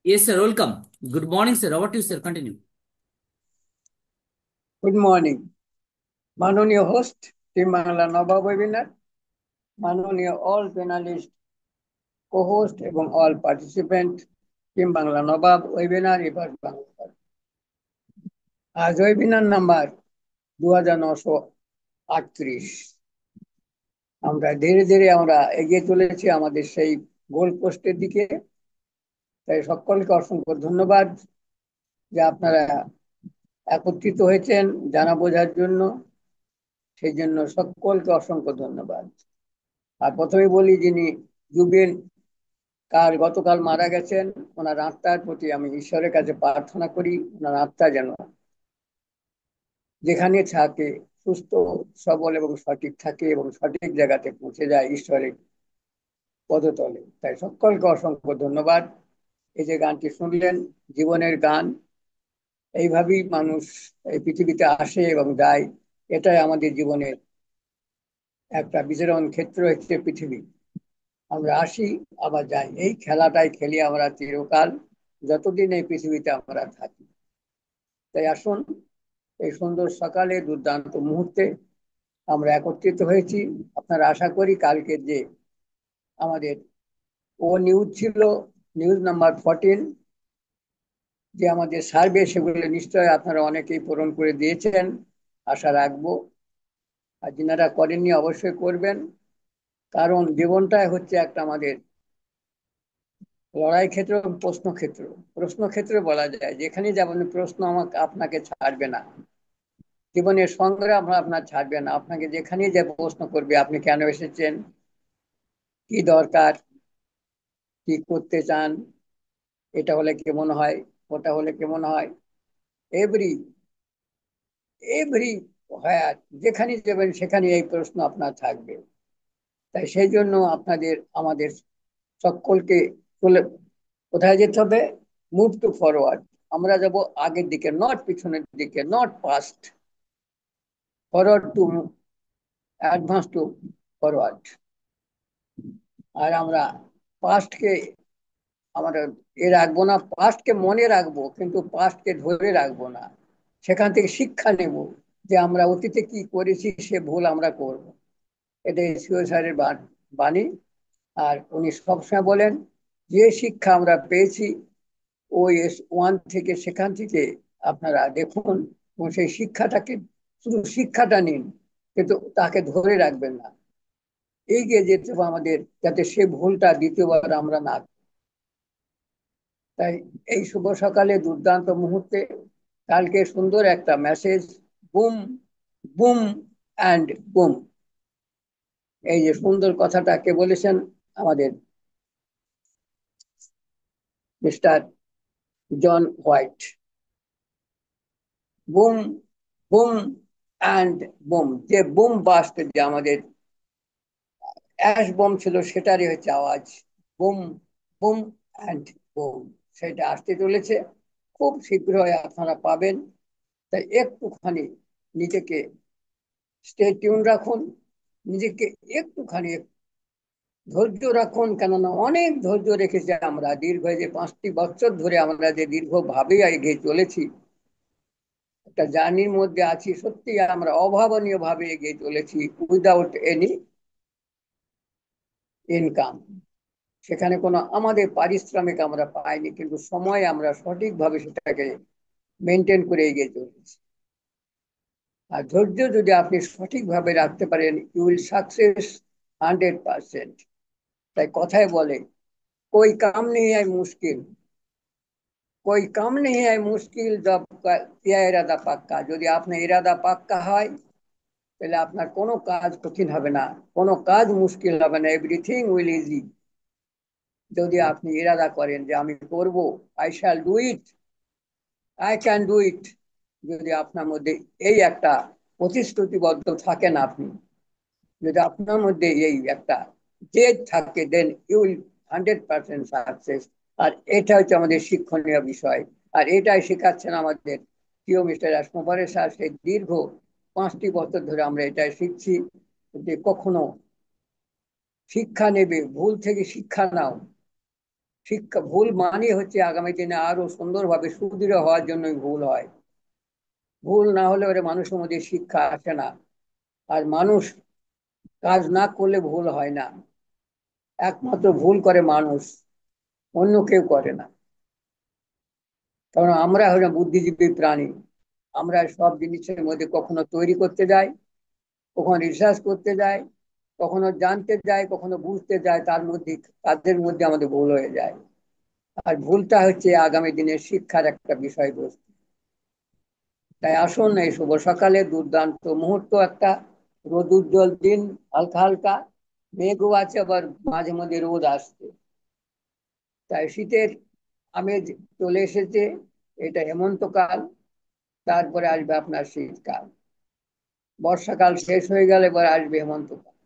Yes, sir. Welcome. Good morning, sir. Over to you, sir. Continue. Good morning. মাননীয় host team Bangla নবাব webinar, মাননীয় all প্যানালিস্ট, কো-হোস্ট এবং all participant team Bangla নবাব webinar এবার বাংলা। আজ webinar number 2938। আমরা ধীরে ধীরে এগিয়ে চলেছি আমাদের সেই গোল পোস্টের দিকে। তাই সকলকে অসংখ্য ধন্যবাদ যে আপনারা একত্রিত হয়েছেন জানা বোঝার জন্য। সেই জন্য সকলকে অসংখ্য ধন্যবাদ। আর প্রথমে বলি, যিনি জুবিন গতকাল মারা গেছেন, ওনার আত্মার প্রতি আমি ঈশ্বরের কাছে প্রার্থনা করি ওনার আত্মা যেন যেখানে থাকে সুস্থ সবল এবং সঠিক থাকে এবং সঠিক জায়গাতে পৌঁছে যায় ঈশ্বরের পদতলে। তাই সকলকে অসংখ্য ধন্যবাদ। এই যে গানটি শুনলেন, জীবনের গান। এইভাবেই মানুষ এই পৃথিবীতে আসে এবং যায়। এটাই আমাদের জীবনের একটা বিচরণ ক্ষেত্র হচ্ছে পৃথিবী। আমরা আসি আবার যাই, এই খেলাটাই খেলি আমরা চিরকাল, যতদিন এই পৃথিবীতে আমরা থাকি। তাই আসুন, এই সুন্দর সকালে দুর্দান্ত মুহূর্তে আমরা একত্রিত হয়েছি। আপনারা আশা করি কালকে যে আমাদের নিউজ ছিল, নিউজ নাম্বার 14, যে আমাদের সার্ভে, সেগুলো নিশ্চয়ই আপনারা অনেকেই পূরণ করে দিয়েছেন আশা রাখবো। আর যিনারা করেননি অবশ্যই করবেন, কারণ জীবনটাই হচ্ছে একটা আমাদের লড়াই ক্ষেত্র এবং প্রশ্নক্ষেত্র। প্রশ্নক্ষেত্র বলা যায়, যেখানে যাবেন প্রশ্ন আমাকে আপনাকে ছাড়বে না। জীবনের সংগ্রাম আপনার ছাড়বে না, আপনাকে যেখানে যে প্রশ্ন করবে, আপনি কেন এসেছেন, কি দরকার, কি করতে চান, এটা হলে কেমন হয়, ওটা হলে কেমন হয়, এভরি এভরি হয়, যেখানে যাবেন সেখানে এই প্রশ্ন আপনার থাকবে। তাই সেই জন্য আপনাদের আমাদের সকলকে চলে কোথায় যেতে হবে? Move to forward. আমরা যাব আগের দিকে, নট পিছনের দিকে, not past, forward to advance to forward. আর আমরা পাস্টকে আমরা রাখবো না, পাস্টকে মনে রাখবো কিন্তু পাস্টকে ধরে রাখবো না। সেখান থেকে শিক্ষা নেব যে আমরা অতীতে কি করেছি, সে ভুল আমরা করব। এটা এসিও স্যারের বাণী। আর উনি সবসময় বলেন, যে শিক্ষা আমরা পেয়েছি ওই ওয়ান থেকে, সেখান থেকে আপনারা দেখুন এবং সেই শিক্ষাটাকে, শুধু শিক্ষাটা নিন কিন্তু তাকে ধরে রাখবেন না। এগিয়ে যেতে হবে আমাদের, যাতে সে ভুলটা দ্বিতীয়বার আমরা না। তাই এই শুভ সকালে দুর্দান্ত মুহূর্তে কালকে সুন্দর একটা message, boom boom and boom. এই যে সুন্দর কথাটা কে বলেছেন? আমাদের Mr John White. Boom boom and boom, যে বুম বাস্ট, যে আমাদের অ্যাশ বোম ছিল, সেটারই হচ্ছে আওয়াজ, বুম বুম অ্যান্ড বুম। সেটা আসতে চলেছে, খুব শীঘ্রই আপনারা পাবেন। তাই একটুখানি নিজেকে স্টে টিউন রাখুন, নিজেকে একটুখানি ধৈর্য রাখুন। কেননা অনেক ধৈর্য রেখেছি আমরা, দীর্ঘ যে 5টি বছর ধরে আমরা যে দীর্ঘভাবে এগিয়ে চলেছি, একটা জার্নির মধ্যে আছি। সত্যি আমরা অভাবনীয় ভাবে এগিয়ে চলেছি, উইদাউট এনি ইনকাম। সেখানে কোনো আমাদের পারিশ্রমিক আমরা পাইনি, কিন্তু সময় আমরা সঠিকভাবে সেটাকে মেনটেন করে এগিয়ে চলেছি। আর ধৈর্য যদি আপনি সঠিকভাবে রাখতে পারেন, ইউ উইল সাকসেস 100%। তাই কথায় বলে, कोई काम नहीं है मुश्किल, कोई काम नहीं है मुश्किल जब किया इरादा পাক্কা। যদি আপনার ইরাদা পাক্কা হয়, তাহলে আপনার কোনো কাজ কঠিন হবে না, কোনো কাজ মুশকিল হবে না, এভরিথিং উইল ইজি। যদি আপনি ইরাদা করেন যে আমি করব, I shall do it, I can do it, যদি আপনার মধ্যে এই একটা প্রতিশ্রুতিবদ্ধ থাকেন, আপনি যদি আপনার মধ্যে এই একটা জেদ থাকে, দেন ইউ উইল 100% সাকসেস। আর এটা হচ্ছে আমাদের শিক্ষণীয় বিষয়। আর এটাই শেখাচ্ছেন আমাদের প্রিয় মিস্টার রাজকুমার স্যার। সেই দীর্ঘ 5টি বছর ধরে আমরা এটাই শিখছি, যে কখনো শিক্ষা নেবে, ভুল থেকে শিক্ষা নাও, শিক্ষা ভুল মানে হচ্ছে আগামী দিনে আরো সুন্দরভাবে সুদৃঢ় হওয়ার জন্যই ভুল হয়। ভুল না হলে ওরা মানুষের মধ্যে শিক্ষা আসে না। আর মানুষ কাজ না করলে ভুল হয় না। একমাত্র ভুল করে মানুষ, অন্য কেউ করে না। কারণ আমরা হলাম বুদ্ধিজীবী প্রাণী। আমরা সব জিনিসের মধ্যে কখনো তৈরি করতে যাই, কখনো রিসার্চ করতে যাই, কখনো জানতে যাই, কখনো বুঝতে যাই, তাদের মধ্যে আমাদের ভুল হয়ে যায়। আর ভুলটা হচ্ছে আগামী দিনের শিক্ষার একটা বিষয়বস্তু। তাই আসুন এই শুভ সকালে দুর্দান্ত মুহূর্ত একটা, রোদ উজ্জ্বল দিন, হালকা হালকা মেঘও আছে, আবার মাঝে মধ্যে রোদ আসছে। তাই শীতের আমেজ চলে এসেছে। এটা হেমন্তকাল, তারপরে আসবে আপনার শীতকাল। বর্ষাকাল শেষ হয়ে গেলে এবার আসবে হেমন্তকাল।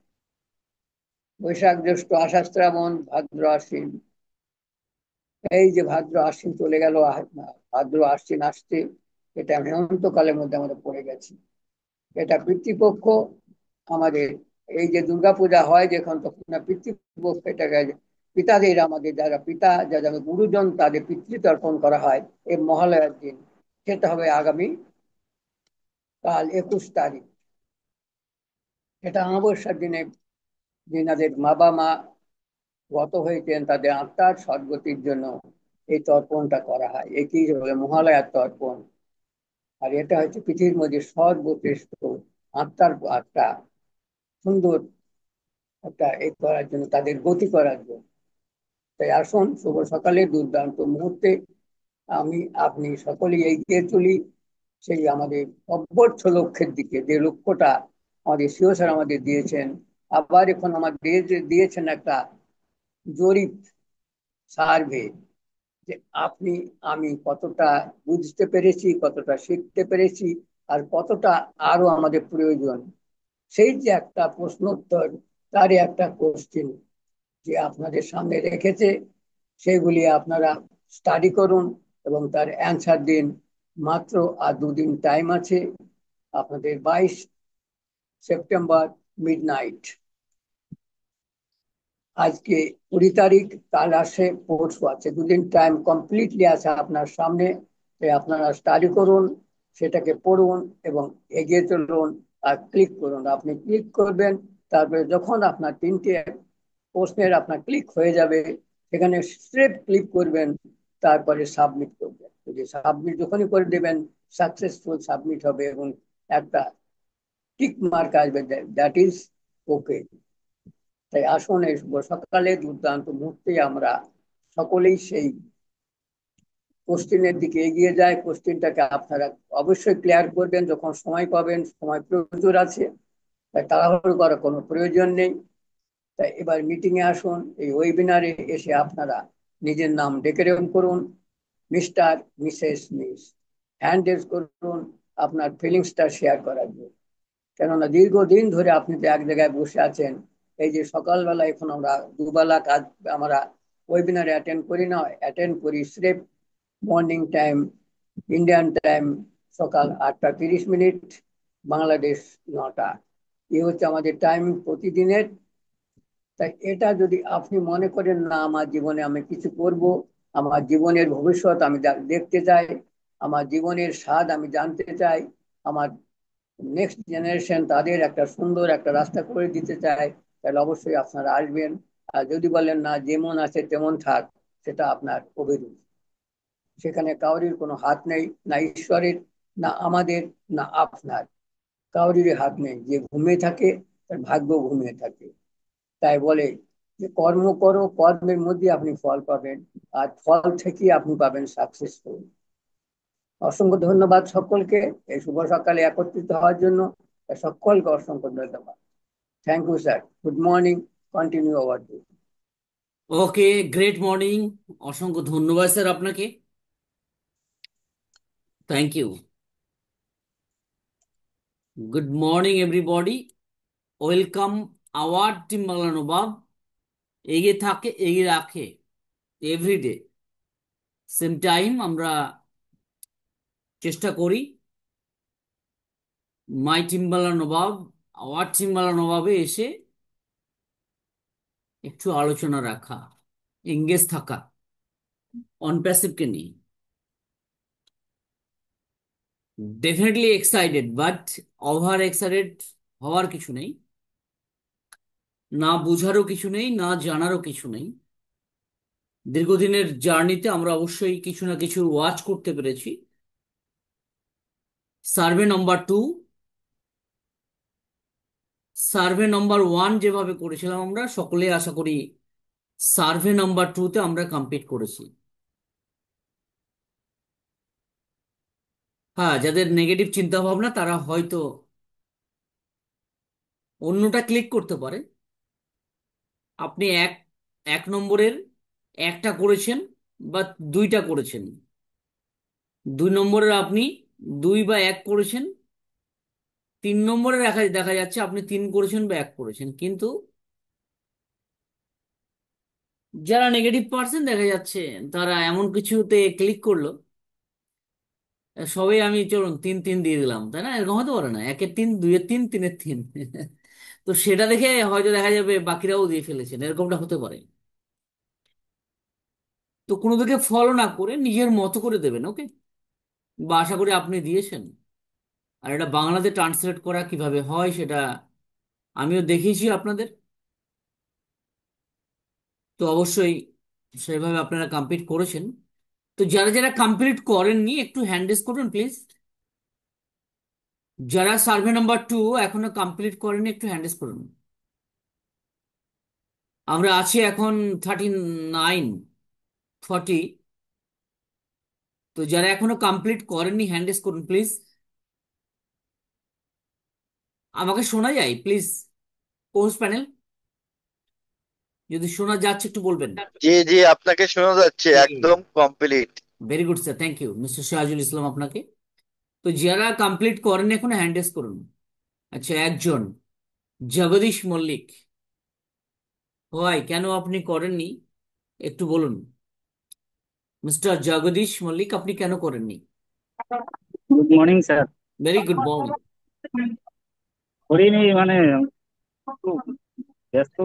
বৈশাখ জ্যৈষ্ঠ আষাঢ় শ্রাবণ ভাদ্র আশ্বিন, এই যে ভাদ্র আশ্বিন চলে গেল, ভাদ্র আশ্বিন আসছে। এটা হেমন্তকালের মধ্যে আমরা পড়ে গেছি। এটা পিতৃপক্ষ আমাদের। এই যে দুর্গাপূজা হয় যখন, তখন পিতৃপক্ষ, এটাকে পিতাদের, আমাদের যারা পিতা, যারা গুরুজন, তাদের পিতৃতর্পণ করা হয় এই মহালয়ার দিন। সেটা হবে আগামী কাল 21 তারিখ। এটা অমাবস্যার দিনে যিনাদের বাবা মা গত হয়েছেন, তাদের আত্মার সদ্গতির জন্য এই তর্পণটা করা হয়। একই হলো মহালয়ার তর্পণ। আর এটা হচ্ছে পৃথিবীর মধ্যে সর্বশ্রেষ্ঠ আত্মার একটা সুন্দর একটা এই করার জন্য, তাদের গতি করার জন্য। তাই আসুন শুভ সকালে দুর্দান্ত মুহূর্তে আমি আপনি সকলেই এগিয়ে চলি সেই আমাদের অব্যর্থ লক্ষ্যের দিকে, যে লক্ষ্যটা আমাদের সিও স্যার আমাদের দিয়েছেন। আবার এখন আমাদের দিয়েছেন একটা জরিপ, সার্ভে, যে আপনি আমি কতটা বুঝতে পেরেছি, কতটা শিখতে পেরেছি, আর কতটা আরো আমাদের প্রয়োজন। সেই যে একটা প্রশ্নোত্তর, তারই একটা কোশ্চিন যে আপনাদের সামনে রেখেছে, সেগুলি আপনারা স্টাডি করুন এবং তার অ্যান্সার দিন। মাত্র আর 2 দিন টাইম আছে। আপনাদের 22 সেপ্টেম্বর মিডনাইট, আজকে 20 তারিখ, কাল আসে, পরশু আছে, 2 দিন টাইম কমপ্লিটলি আছে আপনার সামনে। আপনারা স্টাডি করুন, সেটাকে পড়ুন এবং এগিয়ে চলুন। আর ক্লিক করুন, আপনি ক্লিক করবেন, তারপরে যখন আপনার 3টে প্রশ্নের আপনার ক্লিক হয়ে যাবে, সেখানে স্ট্রেট ক্লিক করবেন, তারপরে সাবমিট করবেন। যদি সাবমিট যখনই করে দেবেন, সাকসেসফুল সাবমিট হবে এবং একটা টিক মার্ক আসবে, দ্যাট ইজ ওকে। তাই আসুন এই শুভ সকালে দুর্দান্ত মুহূর্তে আমরা সকলেই সেই কোশ্চেনের দিকে এগিয়ে যায়। কোশ্চেনটাকে আপনারা অবশ্যই ক্লিয়ার করবেন যখন সময় পাবেন, সময় প্রচুর আছে, তাই তাড়াহুড়ো করার কোনো প্রয়োজন নেই। তাই এবার মিটিং এ আসুন, এই ওয়েবিনারে এসে আপনারা নিজের নাম ডেক্লেয়ার করুন, Mr, Mrs, miss, hand raise করুন আপনার ফিলিংসটা শেয়ার করার জন্য। কেননা দীর্ঘদিন ধরে আপনি তো এক জায়গায় বসে আছেন। এই যে সকালবেলা এখন আমরা দুবেলা কাজ, আমরা ওয়েবিনারে অ্যাটেন্ড করি না, অ্যাটেন্ড করি স্রেফ মর্নিং টাইম, ইন্ডিয়ান টাইম সকাল 8টা 30 মিনিট, বাংলাদেশ 9টা। এ হচ্ছে আমাদের টাইম প্রতিদিনের। তাই এটা যদি আপনি মনে করেন না, আমার জীবনে আমি কিছু করব, আমার জীবনের ভবিষ্যৎ আমি দেখতে চাই, আমার জীবনের স্বাদ আমি জানতে চাই, আমার নেক্সট জেনারেশন তাদের একটা সুন্দর একটা রাস্তা করে দিতে চায়, তাহলে অবশ্যই আপনারা আসবেন। আর যদি বলেন না, যেমন আছে তেমন থাক, সেটা আপনার অভিরুচি। সেখানে কাউরির কোনো হাত নেই, না ঈশ্বরের, না আমাদের, না আপনার। কাউরির হাত নেই। যে ঘুমিয়ে থাকে তার ভাগ্য ঘুমিয়ে থাকে। তাই বলে যে কর্ম করো, কর্মের মধ্যে আপনি ফল পাবেন, আর ফল থেকে আপনি পাবেন সাকসেসফুল। অসংখ্য ধন্যবাদ সকলকে এই শুভ সকালে একত্রিত হওয়ার জন্য। সকলকে অসংখ্য ধন্যবাদ। Thank you sir, good morning, continue over to. Okay, great morning. অসংখ্য ধন্যবাদ স্যার আপনাকে। Thank you. Good morning everybody, welcome our team Bangla Nawab. এগিয়ে থাকে, এগিয়ে রাখে, এভরিডে সেম টাইম আমরা চেষ্টা করি my team Bangla Nawab, our team Bangla নবাবে এসে একটু আলোচনা রাখা, এঙ্গেজ থাকা। অনপ্যাসিভকে নিয়ে definitely excited, but over excited হওয়ার কিছু নেই। না বোঝারও কিছু নেই, না জানারও কিছু নেই। দীর্ঘদিনের জার্নিতে আমরা অবশ্যই কিছু না কিছু ওয়াচ করতে পেরেছি। সার্ভে নম্বর 2, সার্ভে নম্বর 1 যেভাবে করেছিলাম আমরা সকলে আশা করি সার্ভে নাম্বার 2তে আমরা কমপ্লিট করেছি। হ্যাঁ, যাদের নেগেটিভ চিন্তা ভাবনা তারা হয়তো অন্যটা ক্লিক করতে পারে। আপনি এক এক নম্বরের একটা করেছেন বা দুইটা করেছেন, 2 নম্বরের আপনি দুই বা এক করেছেন, 3 নম্বরের দেখা দেখা যাচ্ছে আপনি তিন করেছেন বা এক করেছেন, কিন্তু যারা নেগেটিভ পার্সন দেখা যাচ্ছে তারা এমন কিছুতে ক্লিক করলো, সবাই আমি চলুন তিন তিন দিয়ে দিলাম, তাই না? এরকম হতে পারে না, একের তিন, দুইয়ের তিন, তিনের তিন। তো সেটা দেখে হয়তো দেখা যাবে বাকিরাও দিয়ে ফেলেছেন, এরকমটা হতে পারে। তো কোনো দিকে ফলো না করে নিজের মতো করে দেবেন, ওকে? বা আশা করি আপনি দিয়েছেন। আর এটা বাংলাতে ট্রান্সলেট করা কিভাবে হয় সেটা আমিও দেখিয়েছি আপনাদের। তো অবশ্যই সেভাবে আপনারা কমপ্লিট করেছেন। তো যারা যারা কমপ্লিট করেননি একটু হ্যান্ড রেজ করুন প্লিজ। যারা সার্ভে নাম্বার 2 এখনো কমপ্লিট করেননি একটু হ্যান্ড রেজ করুন। আমরা আছি এখন 39, 40। তো যারা এখনো কমপ্লিট করেননি হ্যান্ড রেজ করুন প্লিজ। আমাকে শোনা যায় প্লিজ? কোর্স প্যানেল, যদি শোনা যাচ্ছে একটু বলবেন। জি জি, আপনাকে শোনা যাচ্ছে একদম complete. Very good sir, thank you mister Sirajul Islam আপনাকে। তো যারা কমপ্লিট করেন এখন হ্যান্ড রেজ করুন। আচ্ছা, একজন জগদীশ মল্লিক, হয় কেন আপনি করেননি একটু বলুন। মিস্টার জগদীশ মল্লিক, আপনি কেন করেননি? Good morning sir. Very good morning. করিনি মানে একটু ব্যস্ত।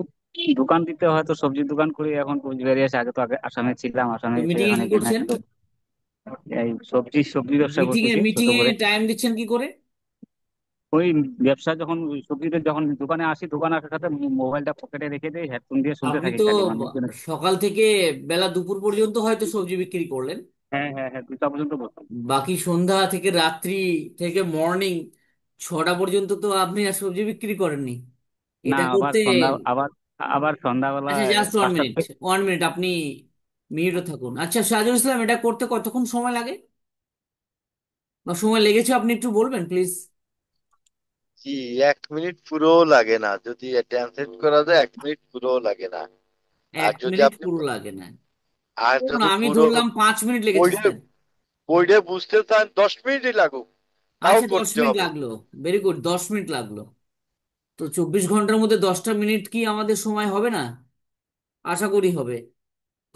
দোকান দিতে হয়তো সবজির দোকান করি, এখন কোচবিহারে এসে, আগে তো আগে আসামে ছিলাম, আসামে তো এসে মিটিং এ এখানে কি করছেন? দিনাজপুর এই সবজি সবজি ব্যবসা মিটিং এ করতেছি ছোট মিটিং এ করে। টাইম দিচ্ছেন কি করে? ওই ব্যবসা যখন ওই সবজিতে যখন দোকানে আসি, দোকানে আসার সাথে মোবাইলটা পকেটে রেখে দিই, হেডফোন দিয়ে শুনতে আপনি থাকি তো খালি, মানে সকাল থেকে বেলা দুপুর পর্যন্ত হয়তো সবজি বিক্রি করলেন, হ্যাঁ হ্যাঁ হ্যাঁ, 2টা পর্যন্ত বসতাম। বাকি সন্ধ্যা থেকে রাত্রি থেকে মর্নিং 6টা পর্যন্ত তো আপনি আর সবজি বিক্রি করেননি। না, এটা আবার করতে সন্ধ্যা, আবার আবার সন্ধ্যাবেলা আচ্ছা, জাস্ট ওয়ান 5টা মিনিট, ওয়ান মিনিট আপনি মিউটে থাকুন। আচ্ছা সাজুল ইসলাম, এটা করতে কতক্ষণ সময় লাগে বা সময় লেগেছে আপনি একটু বলবেন প্লিজ? জি, 1 মিনিট পুরো লাগে না, যদি ট্রান্সলেট করা যায় 1 মিনিট পুরো লাগে না। আর এক যদি মিনিট আপনি পুরো লাগে না? আর ধরুন যদি আমি পুরো ধরলাম 5 মিনিট লেগেছে বইটা স্যার। বইটা বুঝতে চান 10 মিনিটই লাগুক, তাও আচ্ছা, দশ করতে মিনিট হবে। লাগলো। ভেরি গুড, 10 মিনিট লাগলো। তো 24 ঘন্টার মধ্যে 10টা মিনিট কি আমাদের সময় হবে না? আশা করি হবে।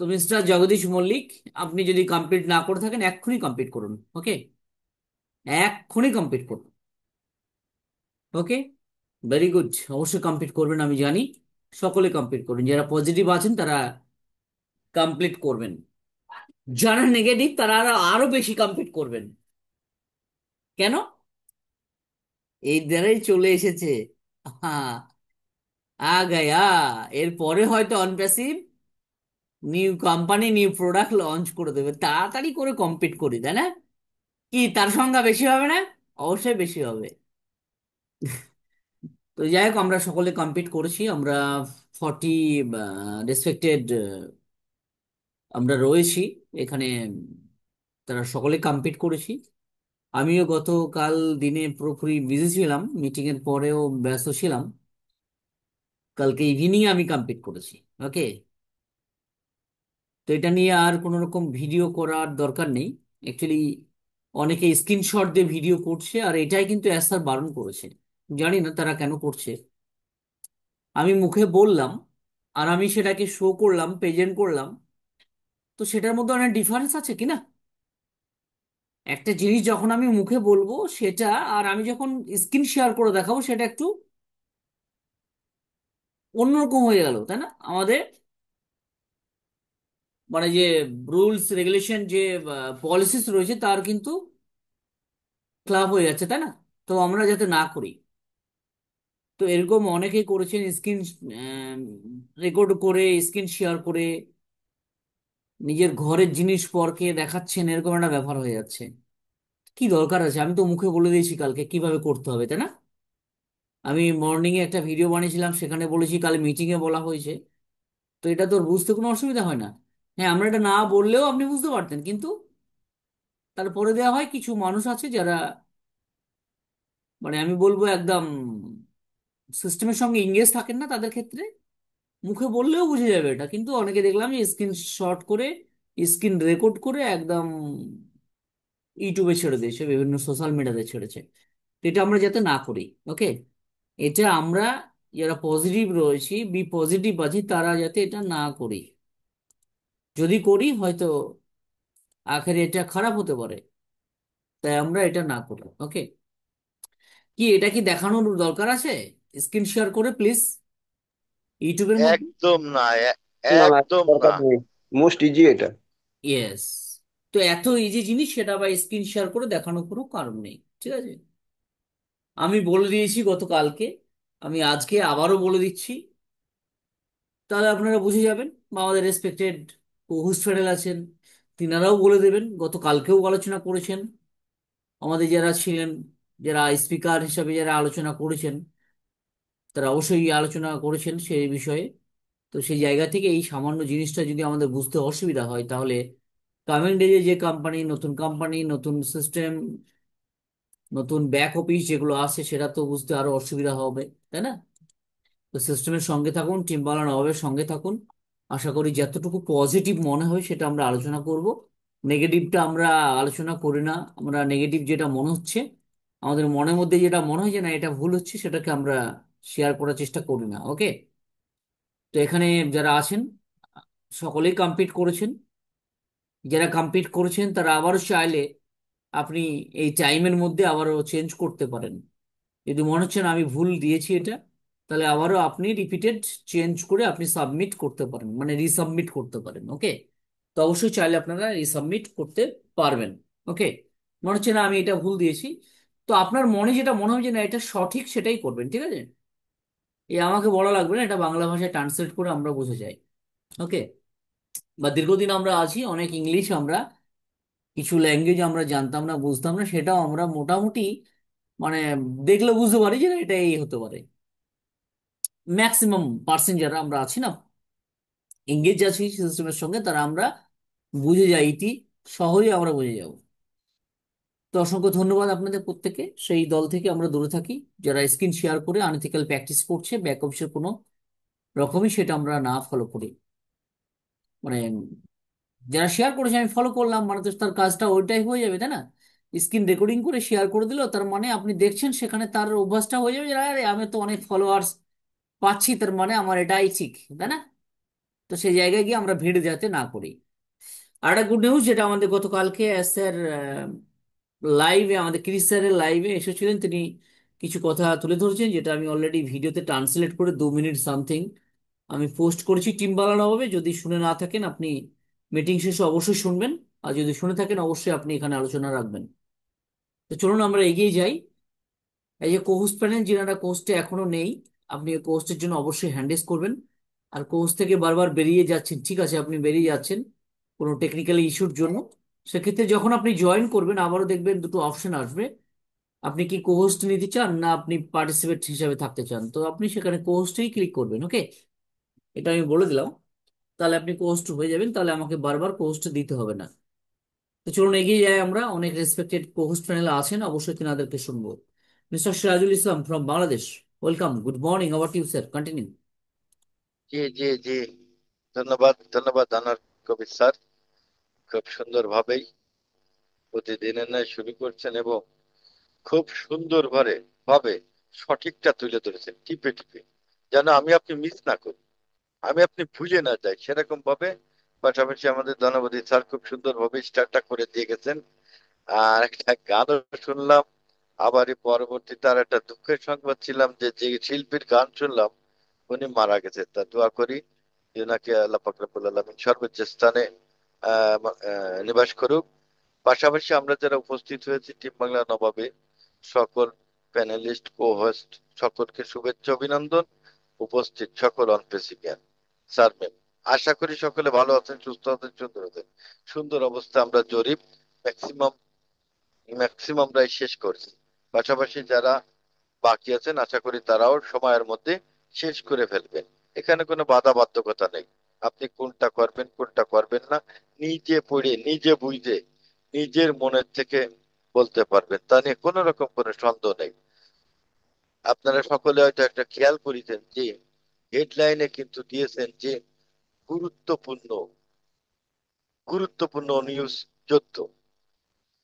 তো মিস্টার জগদীশ মল্লিক, আপনি যদি কমপ্লিট না করে থাকেন এক্ষুনি কমপ্লিট করুন, ওকে? এক্ষুনি কমপ্লিট করুন, ওকে? ভেরি গুড, অবশ্যই কমপ্লিট করবেন আমি জানি। সকলে কমপ্লিট করবেন, যারা পজিটিভ আছেন তারা কমপ্লিট করবেন, যারা নেগেটিভ তারা আরো আরো বেশি কমপ্লিট করবেন। কেন? এই দ্বারাই চলে এসেছে। হ্যাঁ, আ গায়া। এরপরে হয়তো OnPassive new company new product launch করে দেবে, তাড়াতাড়ি করে কমপ্লিট করি, তাই না? কি তার সংখ্যা বেশি হবে না? অবশ্যই বেশি হবে। তো যাই হোক, আমরা সকলে কমপ্লিট করেছি। আমরা 40 রেসপেক্টেড আমরা রয়েছি এখানে, তারা সকলে কমপ্লিট করেছি। আমিও গতকাল দিনে পুরোপুরি বিজি ছিলাম, মিটিং এর পরেও ব্যস্ত ছিলাম। কালকে ইভিনিং আমি কমপ্লিট করেছি, ওকে? তো এটা নিয়ে আর কোনো রকম ভিডিও করার দরকার নেই। অ্যাকচুয়ালি অনেকে স্ক্রিনশট দিয়ে ভিডিও করছে, আর এটাই কিন্তু স্যার বারণ করেছে। জানি না তারা কেন করছে। আমি মুখে বললাম আর আমি সেটাকে শো করলাম, প্রেজেন্ট করলাম, তো সেটার মধ্যে অনেক ডিফারেন্স আছে কি না? একটা জিনিস যখন আমি মুখে বলবো সেটা, আর আমি যখন স্ক্রিন শেয়ার করে দেখাবো সেটা একটু অন্যরকম হয়ে গেল, তাই না আমাদের? মানে যে রুলস রেগুলেশন যে পলিসিস রয়েছে তার কিন্তু ক্লাব হয়ে যাচ্ছে, তাই না? তো আমরা যাতে না করি। তো এরকম অনেকেই করেছেন, স্ক্রিন রেকর্ড করে, স্ক্রিন শেয়ার করে নিজের ঘরের জিনিস পরকে দেখাচ্ছেন, এরকম একটা ব্যাপার হয়ে যাচ্ছে। কি দরকার আছে? আমি তো মুখে বলে দিয়েছি কালকে কিভাবে করতে হবে, তাই না? আমি মর্নিং এ একটা ভিডিও বানিয়েছিলাম, সেখানে বলেছি, কাল মিটিং এ বলা হয়েছে। তো এটা তোর বুঝতে কোনো অসুবিধা হয় না। হ্যাঁ, আমরা এটা না বললেও আপনি বুঝতে পারতেন, কিন্তু তারপরে দেওয়া হয়। কিছু মানুষ আছে যারা, মানে আমি বলবো একদম সিস্টেমের সঙ্গে ইংগেজ থাকেন না, তাদের ক্ষেত্রে মুখে বললেও বুঝে যাবে এটা, কিন্তু অনেকে দেখলাম যে স্ক্রিন শট করে, স্ক্রিন রেকর্ড করে একদম ইউটিউবে ছেড়ে দিয়েছে, বিভিন্ন সোশ্যাল মিডিয়াতে ছেড়েছে। তো এটা আমরা যাতে না করি। ওকে, এটা আমরা যারা পজিটিভ রয়েছি, বি পজিটিভ আছি, তারা যাতে এটা না করি। যদি করি হয়তো আখেরে এটা খারাপ হতে পারে, তাই আমরা এটা না করি। ওকে, কি এটা কি দেখানোর দরকার আছে স্ক্রিন শেয়ার করে প্লিজ ইউটিউবের মধ্যে? একদম না, না না, একদম দরকার না। নেই। মোস্ট ইজি এটা। ইয়েস। তো এত ইজি জিনিস সেটা বা স্ক্রিন শেয়ার করে দেখানোর কোনো কারণ নেই, ঠিক আছে? আমি বলে দিয়েছি গতকালকে, আমি আজকে আবারও বলে দিচ্ছি, তাহলে আপনারা বুঝে যাবেন। বা আমাদের রেসপেক্টেড হোস্ট ফেডারেল আছেন, তিনারাও বলে দেবেন। গতকালকেও আলোচনা করেছেন, আমাদের যারা ছিলেন, যারা স্পিকার হিসাবে যারা আলোচনা করেছেন, তারা অবশ্যই আলোচনা করেছেন সেই বিষয়ে। তো সেই জায়গা থেকে এই সামান্য জিনিসটা যদি আমাদের বুঝতে অসুবিধা হয়, তাহলে কামিং ডেজে যে কোম্পানি, নতুন কোম্পানি, নতুন সিস্টেম, নতুন ব্যাক অফিস যেগুলো আছে, সেটা তো বুঝতে আরো অসুবিধা হবে, তাই না? তো সিস্টেমের সঙ্গে থাকুন, টিম বানানো হবে, সঙ্গে থাকুন। আশা করি যতটুকু পজিটিভ মনে হয় সেটা আমরা আলোচনা করব, নেগেটিভটা আমরা আলোচনা করি না। আমরা নেগেটিভ যেটা মনে হচ্ছে, আমাদের মনের মধ্যে যেটা মনে হয় যে না এটা ভুল হচ্ছে, সেটাকে আমরা শেয়ার করার চেষ্টা করি না। ওকে, তো এখানে যারা আছেন সকলেই কমপ্লিট করেছেন। যারা কমপ্লিট করেছেন তারা আবারও চাইলে আপনি এই টাইমের মধ্যে আবারও চেঞ্জ করতে পারেন। যদি মনে হচ্ছে না আমি ভুল দিয়েছি এটা, তাহলে আবারও আপনি রিপিটেড চেঞ্জ করে আপনি সাবমিট করতে পারেন, মানে রিসাবমিট করতে পারেন। ওকে, তো অবশ্যই চাইলে আপনারা রিসাবমিট করতে পারবেন। ওকে, মনে হচ্ছে না আমি এটা ভুল দিয়েছি, তো আপনার মনে যেটা মনে হয় যে না এটা সঠিক, সেটাই করবেন, ঠিক আছে? এই আমাকে বলা লাগবে না, এটা বাংলা ভাষায় ট্রান্সলেট করে আমরা বুঝে যাই। ওকে, বা দীর্ঘদিন আমরা আছি, অনেক ইংলিশ আমরা, কিছু ল্যাঙ্গুয়েজ আমরা জানতাম না, বুঝতাম না, সেটাও আমরা মোটামুটি মানে দেখলে বুঝতে পারি যে না এটা এই হতে পারে। ম্যাক্সিমাম পার্সেন্ট যারা আমরা আছি না, এঙ্গেজ আছি সিস্টেমের সঙ্গে, তারা আমরা বুঝে যাই, ইতি সহজে আমরা বুঝে যাব। তো অসংখ্য ধন্যবাদ আপনাদের প্রত্যেকে। সেই দল থেকে আমরা দূরে থাকি, যারা স্ক্রিন শেয়ার করে আনএথিক্যাল প্র্যাকটিস করছে, ব্যাক অফিসের কোনো রকমই সেটা আমরা না ফলো করি। মানে যারা শেয়ার করেছে আমি ফলো করলাম, মানে তো তার কাজটা ওইটাই হয়ে যাবে, তাই না? স্ক্রিন রেকর্ডিং করে শেয়ার করে দিল, তার মানে আপনি দেখছেন সেখানে, তার অভ্যাসটা হয়ে যাবে যে আরে আমি তো অনেক ফলোয়ার্স পাচ্ছি, তার মানে আমার এটাই ঠিক, তাই না? তো সেই জায়গায় গিয়ে আমরা ভিড় যাতে না করি। আর একটা গুড নিউজ, যেটা আমাদের গতকালকে স্যার লাইভে, আমাদের ক্রিস স্যারের লাইভে এসেছিলেন, তিনি কিছু কথা তুলে ধরেছেন, যেটা আমি অলরেডি ভিডিওতে ট্রান্সলেট করে 2 মিনিট সামথিং আমি পোস্ট করেছি টিম বানানো হবে। যদি শুনে না থাকেন আপনি মিটিং শেষে অবশ্যই শুনবেন, আর যদি শুনে থাকেন অবশ্যই আপনি এখানে আলোচনা রাখবেন। তো চলুন আমরা এগিয়ে যাই। এই যে কোহোস্ট প্যানেল, যিনারা কোস্টে এখনো নেই, আপনি কোস্টের জন্য অবশ্যই হ্যান্ডেস করবেন। আর কোস্ট থেকে বারবার বেরিয়ে যাচ্ছেন, ঠিক আছে, আপনি বেরিয়ে যাচ্ছেন কোনো টেকনিক্যাল ইস্যুর জন্য, সেক্ষেত্রে যখন আপনি জয়েন করবেন আবারও দেখবেন দুটো অপশন আসবে, আপনি কি কোহোস্ট নিতে চান না আপনি পার্টিসিপেট হিসাবে থাকতে চান। তো আপনি সেখানে কোহোস্টেই ক্লিক করবেন। ওকে, এটা আমি বলে দিলাম, তাহলে আপনি কোহোস্ট হয়ে যাবেন, তাহলে আমাকে বারবার কোহোস্ট দিতে হবে না। তো চলুন এগিয়ে যাই আমরা। অনেক রেসপেক্টেড কোহোস্ট প্যানেল আছেন, অবশ্যই তিনাদেরকে শুনবো। Mister Sirajul Islam from Bangladesh, welcome, good morning, our to you sir, continue. জি জি জি, ধন্যবাদ ধন্যবাদ আনার কবির স্যার। খুব সুন্দর ভাবেই প্রতিদিনের ন্যায় শুরু করছেন এবং খুব সুন্দর ভাবে ভাবে সঠিকটা তুলে ধরেছেন, টিপে টিপে, যেন আমি আপনি মিস না করি, আমি আপনি ভুলে না যাই সেরকম ভাবে। পাশাপাশি আমাদের ধনপতি স্যার খুব সুন্দর ভাবে স্টার্টটা করে দিয়ে গেছেন। আর একটা গানও শুনলাম। আবারই পরবর্তীতে আর একটা দুঃখের সংবাদ ছিলাম যে যে শিল্পীর গান শুনলাম উনি মারা গেছে। তা দোয়া করি যে নাকি আল্লাহ পাক রব্বুল আলামিন সর্বোচ্চ স্থানে নিবাস করুক। পাশাপাশি আমরা যারা উপস্থিত হয়েছি টিম বাংলা নবাবে, সকল প্যানেলিস্ট, কো হোস্ট, সকলকে শুভেচ্ছা অভিনন্দন। উপস্থিত সকল অনপ্রেসিডেন্ট স্যার ম্যাম, আশা করি সকলে ভালো আছেন, সুস্থ আছেন, সুন্দর আছেন। সুন্দর অবস্থা আমরা জরিপ ম্যাক্সিমাম ম্যাক্সিমামরাই শেষ করছি। পাশাপাশি যারা বাকি আছেন আশা করি তারাও সময়ের মধ্যে শেষ করে ফেলবেন। এখানে কোনো বাধ্যকতা নেই। আপনি কোনটা করবেন কোনটা করবেন না নিজে পড়ে নিজে বুঝে নিজের মনের থেকে বলতে পারবেন, তা নিয়ে কোনো রকম কোনো সন্দেহ নেই। আপনারা সকলে হয়তো একটা খেয়াল করেছেন যে হেডলাইনে কিন্তু দিয়েছেন যে গুরুত্বপূর্ণ গুরুত্বপূর্ণ নিউজ 14,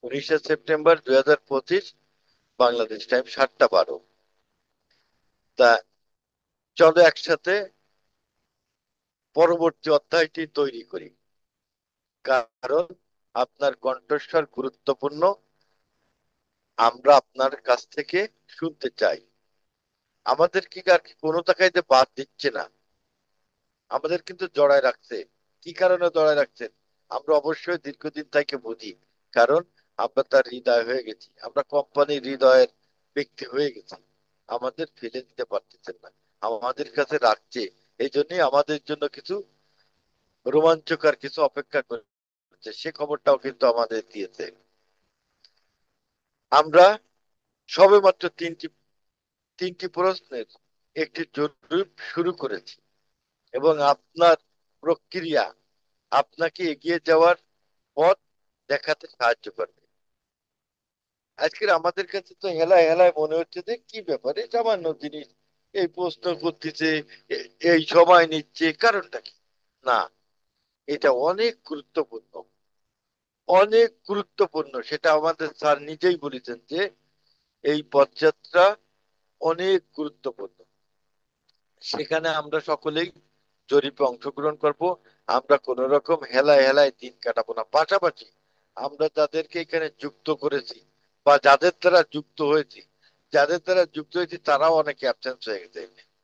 19 সেপ্টেম্বর 2025, বাংলাদেশ টাইম 7টা 12। তা চলো একসাথে পরবর্তী অধ্যায়টি তৈরি করি, কারণ আপনার কণ্ঠস্বর গুরুত্বপূর্ণ। আমরা আপনার কাছ থেকে শুনতে চাই। আমাদের কি আর কি কোনো টাকাইতে বাদ দিচ্ছে না, আমাদের কিন্তু জড়ায় রাখছে। কি কারণে জড়ায় রাখছেন আমরা অবশ্যই দীর্ঘদিন থেকে বুঝি, কারণ আমরা তার হৃদয় হয়ে গেছি, আমরা কোম্পানির হৃদয়ের ব্যক্তি হয়ে গেছি। আমাদের ফেলে দিতে পারতেছেন না, আমাদের কাছে রাখছে। এই জন্যই আমাদের জন্য কিছু রোমাঞ্চকর কিছু অপেক্ষা করছে, সে খবরটাও কিন্তু আমাদের দিয়েছে। আমরা সবেমাত্র তিনটি তিনটি প্রশ্নের একটি জরিপ শুরু করেছি, এবং আপনার প্রক্রিয়া আপনাকে এগিয়ে যাওয়ার পথ দেখাতে সাহায্য করবে। আজকের আমাদের কাছে তো হেলায় হেলায় মনে হচ্ছে যে কি ব্যাপারে সামান্য জিনিস, এই প্রশ্ন করতেছে, এই সময় নিচ্ছে, কারণটা কি? না, এটা অনেক গুরুত্বপূর্ণ, অনেক গুরুত্বপূর্ণ। সেটা আমাদের স্যার নিজেই বলেছেন যে এই পথযাত্রা অনেক গুরুত্বপূর্ণ। সেখানে আমরা সকলেই জরিপে অংশগ্রহণ করব। আমরা কোন রকম হেলায় হেলায় দিন কাটাবো না। পাশাপাশি আমরা যাদেরকে এখানে যুক্ত করেছি বা যাদের দ্বারা যুক্ত হয়েছি তারাও অনেকে অ্যাবসেন্স হয়ে গেছে,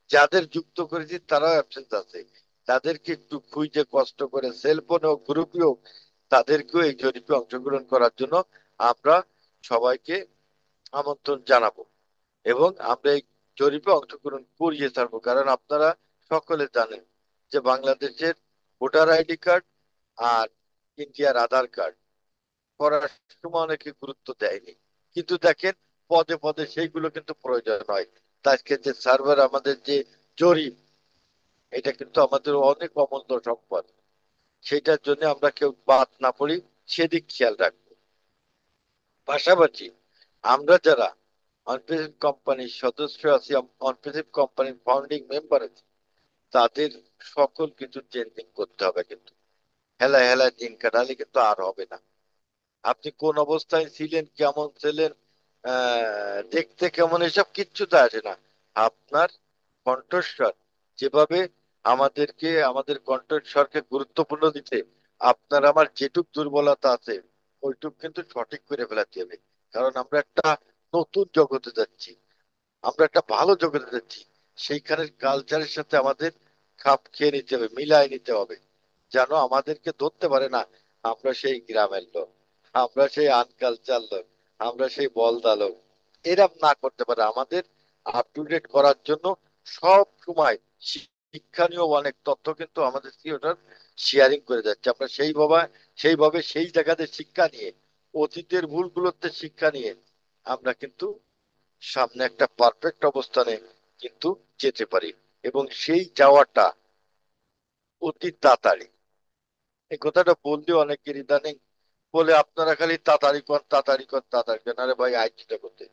যাদের যুক্ত করেছি তারাও অ্যাবসেন্স আছে। তাদেরকে একটু খুঁজে কষ্ট করে সেলফোনে হোক গ্রুপে হোক তাদেরকেও এই জরিপে অংশগ্রহণ করার জন্য আমরা সবাইকে আমন্ত্রণ জানাবো, এবং আমরা এই জরিপে অংশগ্রহণ করিয়ে ছাড়বো। কারণ আপনারা সকলে জানেন যে বাংলাদেশের ভোটার আইডি কার্ড আর ইন্ডিয়ার আধার কার্ড করার সময় অনেকে গুরুত্ব দেয়নি, কিন্তু দেখেন পদে পদে সেইগুলো কিন্তু প্রয়োজন হয়। তা আজকে যে সার্ভার আমাদের যে জরিপ, এটা কিন্তু আমাদের অনেক অমূল্য সম্পদ। সেটার জন্য আমরা কেউ বাদ না পড়ি, সেদিক খেয়াল রাখবো। পাশাপাশি আমরা যারা অনপ্রেসিভ কোম্পানির সদস্য আছি, অনপ্রেসিভ কোম্পানির ফাউন্ডিং মেম্বার আছি, তাদের সকল কিছু চেঞ্জিং করতে হবে। কিন্তু হেলায় হেলায় দিন কাটালে কিন্তু আর হবে না। আপনি কোন অবস্থায় ছিলেন, কেমন ছিলেন, দেখতে কেমন, এসব কিচ্ছু তো আসে না। আপনার কণ্ঠস্বর যেভাবে আমাদের কণ্ঠস্বরকে গুরুত্বপূর্ণ দিতে, আপনার আমার যেটুক দুর্বলতা আছে ওইটুক কিন্তু সঠিক করে ফেলাতে হবে। কারণ আমরা একটা নতুন জগতে যাচ্ছি, আমরা একটা ভালো জগতে যাচ্ছি। সেইখানের কালচারের সাথে আমাদের খাপ খেয়ে নিতে হবে, মিলাই নিতে হবে, যেন আমাদেরকে ধরতে পারে না আমরা সেই গ্রামের লোক, আমরা সেই আনকালচার লোক, আমরা সেই বলদা লোক। এরম না করতে পারে। আমাদের আপ টু ডেট করার জন্য সব সময় শিক্ষণীয় অনেক তথ্য কিন্তু আমাদের থিয়েটার শেয়ারিং করে যাচ্ছে। আমরা সেইভাবে সেই জায়গাতে শিক্ষা নিয়ে, অতীতের ভুলগুলোতে শিক্ষা নিয়ে আমরা কিন্তু সামনে একটা পারফেক্ট অবস্থানে কিন্তু যেতে পারি, এবং সেই যাওয়াটা অতি তাড়াতাড়ি। এই কথাটা বললে অনেকের ইদানিং বলে আপনারা খালি তাড়াতাড়ি কর তাড়াতাড়ি কর তাড়াতাড়ি কর। আরে ভাই, আইটিটা করতে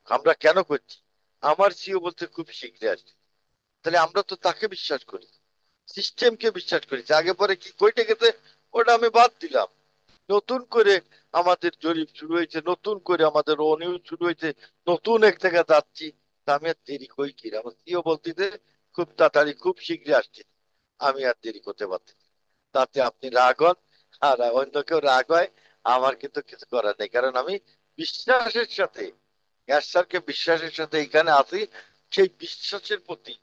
আমরা কেন করছি? আমার সিও বলতে খুব শীঘ্রই আসছে। তাহলে আমরা তো তাকে বিশ্বাস করি, সিস্টেমকে বিশ্বাস করি। আগে পরে কি কইটে গেছে ওটা আমি বাদ দিলাম। নতুন করে আমাদের জরিপ শুরু হয়েছে, নতুন করে আমাদের অনিউজ শুরু হয়েছে, নতুন এক জায়গায় যাচ্ছি। তা আমি আর দেরি কই কি? আমার সিও বলতেছে খুব তাড়াতাড়ি খুব শীঘ্রই আসছে। আমি আর দেরি করতে পারছি না। তাতে আপনি রাগ হন আর অন্য কেউ রাগ হয়, আমার কিন্তু কিছু করার নেই। কারণ আমি বিশ্বাসের সাথে, স্যারকে বিশ্বাসের সাথে এখানে আছি। সেই বিশ্বাসের প্রতি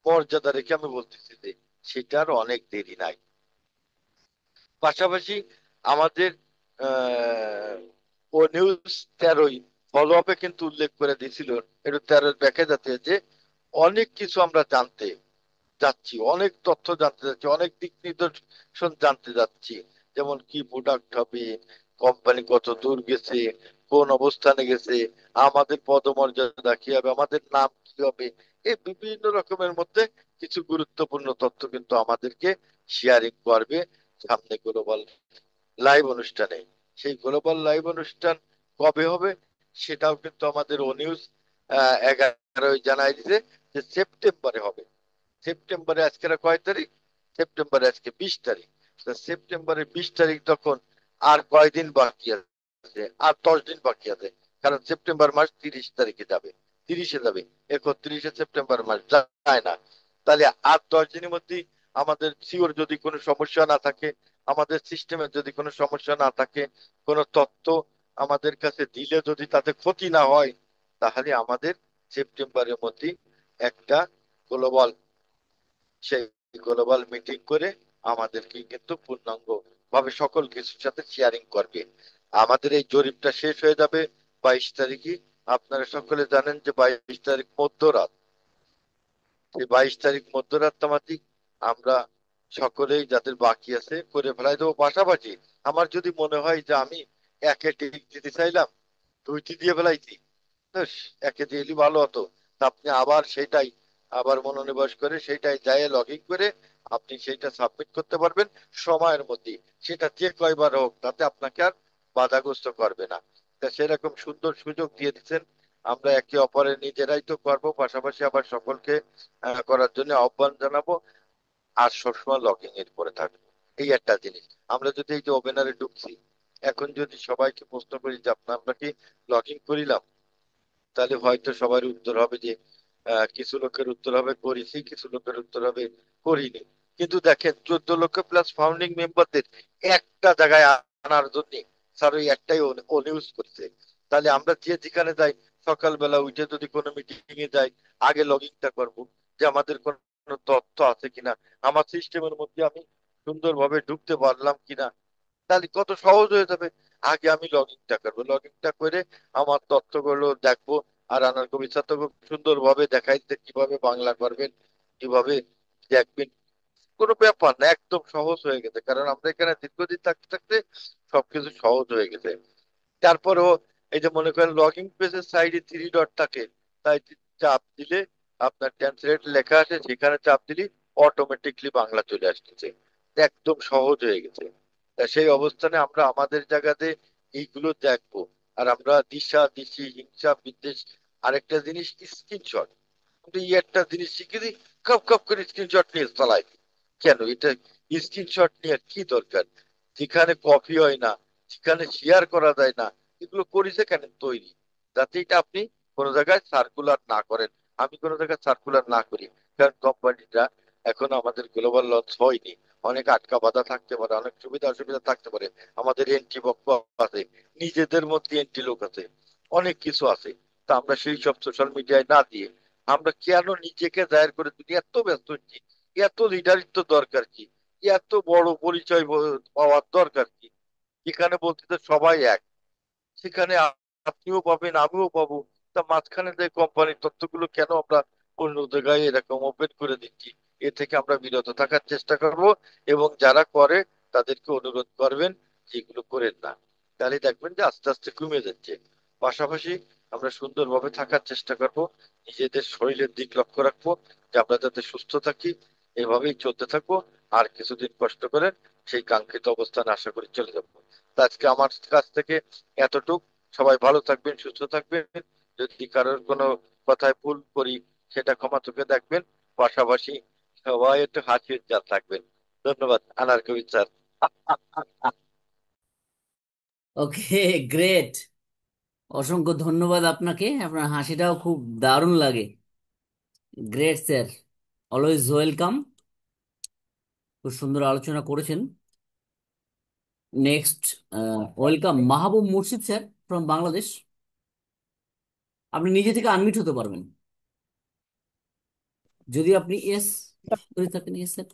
মর্যাদা রেখে আমি বলতেছি যে সেটার অনেক দেরি নাই। পাশাপাশি আমাদের আহ, ও নিউজ 13 ফলো আপে কিন্তু উল্লেখ করে দিয়েছিল, একটু 13 দেখা যাচ্ছে যে অনেক কিছু আমরা জানতে যাচ্ছি, অনেক তথ্য জানতে যাচ্ছি, অনেক দিক নির্দেশন জানতে যাচ্ছি। যেমন কি প্রোডাক্ট হবে, কোম্পানি কত দূর গেছে, কোন অবস্থানে গেছে, আমাদের পদমর্যাদা কি হবে, আমাদের নাম কি হবে, এই বিভিন্ন রকমের মধ্যে কিছু গুরুত্বপূর্ণ তথ্য কিন্তু আমাদেরকে শেয়ারিং করবে সামনে গ্লোবাল লাইভ অনুষ্ঠানে। সেই গ্লোবাল লাইভ অনুষ্ঠান কবে হবে সেটাও কিন্তু আমাদের ও নিউজ 11 জানাই দিছে যে সেপ্টেম্বরে হবে। সেপ্টেম্বরে আজকে কয় তারিখ? সেপ্টেম্বরে আজকে 20 তারিখ। তা সেপ্টেম্বরের 20 তারিখ তখন আর কয়দিন বাকি আছে? আর 10 দিন বাকি আছে। কারণ সেপ্টেম্বর মাস 30 তারিখে যাবে, 30-এ যাবে, 31-এ সেপ্টেম্বর মাস যায় না। তাহলে আর 10 দিনের মধ্যে আমাদের সিওর যদি কোনো সমস্যা না থাকে, আমাদের সিস্টেমের যদি কোনো সমস্যা না থাকে, কোনো তথ্য আমাদের কাছে দিলে যদি তাতে ক্ষতি না হয়, তাহলে আমাদের সেপ্টেম্বরের মধ্যে একটা গ্লোবাল সেই গ্লোবাল মিটিং করে আমাদেরকে কিন্তু পূর্ণাঙ্গ ভাবে সকল কিছুর সাথে শেয়ারিং করবে। আমাদের এই জরিপটা শেষ হয়ে যাবে 22 তারিখে। আপনারা সকলে জানেন যে 22 তারিখ মধ্যরাত। এই 22 তারিখ মধ্যরাত নামাজি আমরা সকলেই যাদের বাকি আছে করে ফেলাই দেবো। পাশাপাশি আমার যদি মনে হয় যে আমি একে টিক দিতে চাইলাম, দুইটি দিয়ে ফেলাইছি, বেশ, একে দিয়ে এলি ভালো হতো। তা আপনি আবার সেটাই আবার মনোনিবেশ করে সেইটাই যায় লগ ইন করে আপনি সেইটা সাবমিট করতে পারবেন সময়ের মধ্যে। সেটা যে কয়বার হোক তাতে আপনাকে আর বাধাগ্রস্ত করবে না। তা সেরকম সুন্দর সুযোগ দিয়ে দিচ্ছেন। আমরা একে অপরের নিজেরাই তো করবো, পাশাপাশি আবার সকলকে করার জন্য আহ্বান জানাবো। আর সবসময় লগইন এর পরে থাকবো। এই একটা জিনিস। আমরা যদি এই যে ওপেনারে ঢুকছি, এখন যদি সবাইকে প্রশ্ন করি যে আমরা কি লগ ইন করিলাম, তাহলে হয়তো সবার উত্তর হবে যে কিছু লোকের উত্তর হবে করেছি, কিছু লোকের উত্তর হবে করিনি। কিন্তু দেখেন 14 লক্ষ প্লাস ফাউন্ডিং মেম্বারদের একটা জায়গায় আনার জন্য স্যার ওই একটাই ও নিউজ করছে। তাহলে আমরা যে যেখানে যাই, সকালবেলা উঠে যদি কোনো মিটিং এ যাই, আগে লগ ইনটা করবো যে আমাদের কোনো তথ্য আছে কিনা, আমার সিস্টেমের মধ্যে আমি সুন্দরভাবে ঢুকতে পারলাম কিনা, তাহলে কত সহজ হয়ে যাবে। আগে আমি লগ ইনটা করবো, লগ ইনটা করে আমার তথ্যগুলো দেখবো। আর আনার কবি স্যার তো খুব সুন্দর ভাবে দেখাইতে কিভাবে বাংলা করবেন, কিভাবে দেখবেন। কোনো ব্যাপার না, একদম সহজ হয়ে গেছে, কারণ আমরা এখানে দীর্ঘদিন থাকতে থাকতে সবকিছু সহজ হয়ে গেছে। তারপরেও এই যে মনে করেন লগইন পেজের সাইডে 3 ডট থাকে, তাই চাপ দিলে আপনার ট্রান্সলেট লেখা আছে, সেখানে চাপ দিলে অটোমেটিকলি বাংলা চলে আসতেছে। একদম সহজ হয়ে গেছে। তা সেই অবস্থানে আমরা আমাদের জায়গাতে এইগুলো দেখবো। আর আমরা দিশা দিশি হিংসা বিদ্বেষ, আরেকটা জিনিস স্ক্রিনশট, এই একটা জিনিস শিখে দিই, কপ কপ করে স্ক্রিনশট নিয়ে চালাই দিই। কেন এটা স্ক্রিনশট নিয়ে কি দরকার? যেখানে কপি হয় না, যেখানে শেয়ার করা যায় না, এগুলো করেছে কেন তৈরি, যাতে এটা আপনি কোনো জায়গায় সার্কুলার না করেন। আমি কোনো জায়গায় সার্কুলার না করি, কারণ কোম্পানিটা এখন আমাদের গ্লোবাল লঞ্চ হয়নি। অনেক আটকা বাধা থাকতে পারে, অনেক সুবিধা অসুবিধা থাকতে পারে, আমাদের এন্ট্রি পক্ষ আছে, নিজেদের মধ্যে এন্ট্রি লোক আছে, অনেক কিছু আছে। তা আমরা সেই সব সোশ্যাল মিডিয়ায় না দিয়ে আমরা কেন নিজেকে দায়ের করে তুলি? এত ব্যস্ত হচ্ছি, এত লিডারিত্ব দরকার কি, এত বড় পরিচয় পাওয়ার দরকার কি? যেখানে বলতে তো সবাই এক, সেখানে আপনিও পাবেন আমিও পাবো। তা মাঝখানে যে কোম্পানির তথ্যগুলো কেন আমরা অন্য জায়গায় এরকম ওপেন করে দিচ্ছি? এ থেকে আমরা বিরত থাকার চেষ্টা করব। এবং যারা করে তাদেরকে অনুরোধ করবেন যেগুলো করেন না, তাহলে দেখবেন যে আস্তে আস্তে কমে যাচ্ছে। পাশাপাশি আমরা সুন্দরভাবে থাকার চেষ্টা করব, নিজেদের শরীরের দিক লক্ষ্য রাখবো, যে আমরা যাতে সুস্থ থাকি। এভাবেই চলতে থাকবো। আর কিছুদিন কষ্ট করে সেই কাঙ্ক্ষিত অবস্থানে আশা করি চলে যাবো। তা আজকে আমার কাছ থেকে এতটুক। সবাই ভালো থাকবেন, সুস্থ থাকবেন। যদি কারোর কোনো কথায় ভুল করি সেটা ক্ষমা চোখে দেখবেন। পাশাপাশি সবাই একটু হাসি উজ্জ্বল থাকবেন। ধন্যবাদ আনার কবির স্যার। ওকে, গ্রেট। অসংখ্য ধন্যবাদ আপনাকে, আপনার হাসিটাও খুব দারুণ লাগে। Great sir, always welcome. খুব সুন্দর আলোচনা করেছেন। নেক্সট, ওয়েলকাম মাহবুব মুর্শিদ স্যার ফ্রম বাংলাদেশ। আপনি নিজে থেকে আনমিউট হতে পারবেন যদি আপনি ইয়েস করে থাকেন। Yes sir.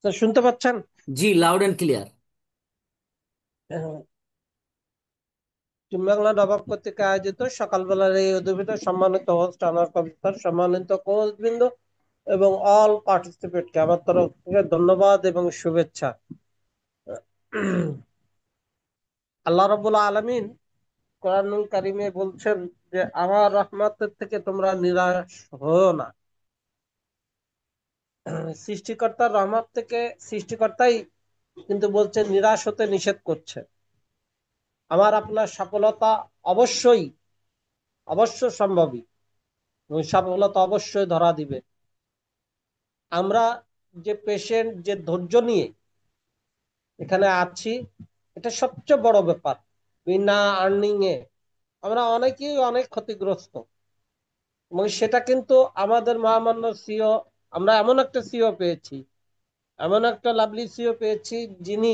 স্যার শুনতে পাচ্ছেন? জি, loud and clear. Team Bangla Nawab কর্তৃক আয়োজিত সকালবেলার এই অধিবেশনে সম্মানিত হোস্ট আনোয়ার কবির স্যার, সম্মানিত কোচ বৃন্দ এবং অল পার্টিসিপেটকে আমার তরফ থেকে ধন্যবাদ এবং শুভেচ্ছা। আল্লাহ রাব্বুল আলামিন কোরআনুল কারিমে বলছেন যে আমার রহমতের থেকে তোমরা নিরাশ হও না। সৃষ্টিকর্তার রহমত থেকে সৃষ্টিকর্তাই কিন্তু বলছে নিরাশ হতে নিষেধ করছে। আমার আপনার সফলতা অবশ্যই অবশ্য সম্ভবই এবং সফলতা অবশ্যই ধরা দিবে। আমরা যে পেশেন্ট, যে ধৈর্য নিয়ে এখানে আছি, এটা সবচেয়ে বড় ব্যাপার। বিনা আর্নিং এ আমরা অনেকেই অনেক ক্ষতিগ্রস্ত এবং সেটা কিন্তু আমাদের মহামান্য সিও, আমরা এমন একটা সিও পেয়েছি, এমন একটা লাভলি সিও পেয়েছি, যিনি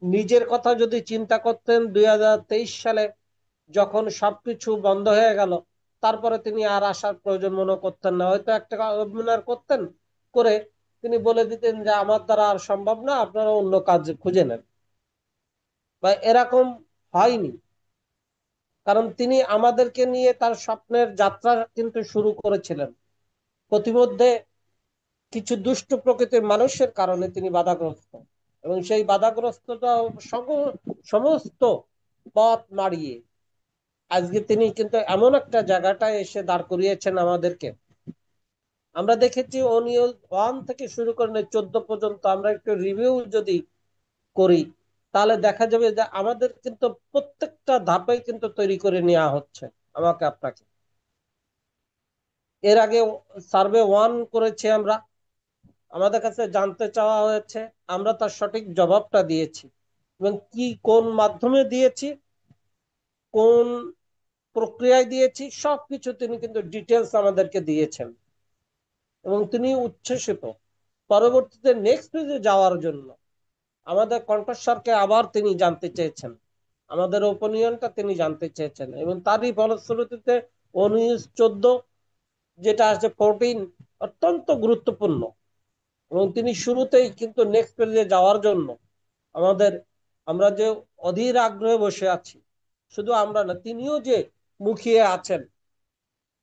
নিজের কথা যদি চিন্তা করতেন 2023 সালে যখন সবকিছু বন্ধ হয়ে গেল, তারপরে তিনি আর আসার প্রয়োজন মনে করতেন না। হয়তো একটা ওয়েবিনার করতেন, করে তিনি বলে দিতেন যে আমার দ্বারা আর সম্ভব না, আপনারা অন্য কাজ খুঁজে নেন। বা এরকম হয়নি, কারণ তিনি আমাদেরকে নিয়ে তার স্বপ্নের যাত্রা কিন্তু শুরু করেছিলেন। প্রতিমধ্যে কিছু দুষ্ট প্রকৃতির মানুষের কারণে তিনি বাধাগ্রস্ত, এবং সেই বাধাগ্রস্ততা সমস্ত পথ মারিয়ে আজকে তিনি কিন্তু এমন একটা জায়গাটায় এসে দাঁড় করিয়েছেন আমাদেরকে। আমরা দেখেছি অনিয়ল 1 থেকে শুরু করে 14 পর্যন্ত আমরা একটু রিভিউ যদি করি, তাহলে দেখা যাবে যে আমাদের কিন্তু প্রত্যেকটা ধাপে কিন্তু তৈরি করে নেওয়া হচ্ছে আমাকে আপনাকে। এর আগে সার্ভে 1 করেছি আমরা, আমাদের কাছে জানতে চাওয়া হয়েছে, আমরা তার সঠিক জবাবটা দিয়েছি এবং কি কোন মাধ্যমে দিয়েছি, কোন প্রক্রিয়ায় দিয়েছি, সবকিছু তিনি কিন্তু ডিটেলস আমাদেরকে দিয়েছেন এবং তিনি উচ্ছ্বসিত। পরবর্তীতে নেক্সট পেজে যাওয়ার জন্য আমাদের কণ্ঠস্বরকে আবার তিনি জানতে চেয়েছেন, আমাদের ওপিনিয়নটা তিনি জানতে চেয়েছেন, এবং তারই ফলশ্রুতিতে 19-14 যেটা আছে 14 অত্যন্ত গুরুত্বপূর্ণ। এবং তিনি শুরুতেই কিন্তু নেক্সট পেজে যাওয়ার জন্য আমাদের, আমরা যে অধীর আগ্রহে বসে আছি, শুধু আমরা না, তিনিও যে মুখিয়ে আছেন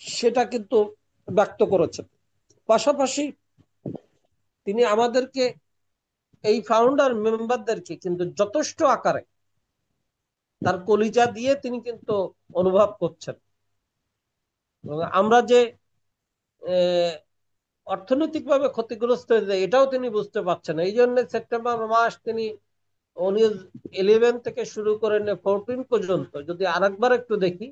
সেটা কিন্তু ব্যক্ত করেছেন। পাশাপাশি তিনি আমাদেরকে, এই ফাউন্ডার মেম্বারদেরকে কিন্তু যথেষ্ট আকারে তার কলিজা দিয়ে তিনি কিন্তু অনুভব করছেন। এবং আমরা যে অর্থনৈতিকভাবে ক্ষতিগ্রস্ত হয়েছে এটাও তিনি বুঝতে পারছেন। এই জন্য সেপ্টেম্বর মাস তিনি 11 থেকে শুরু করে 14 পর্যন্ত যদি আরেকবার একটু দেখি,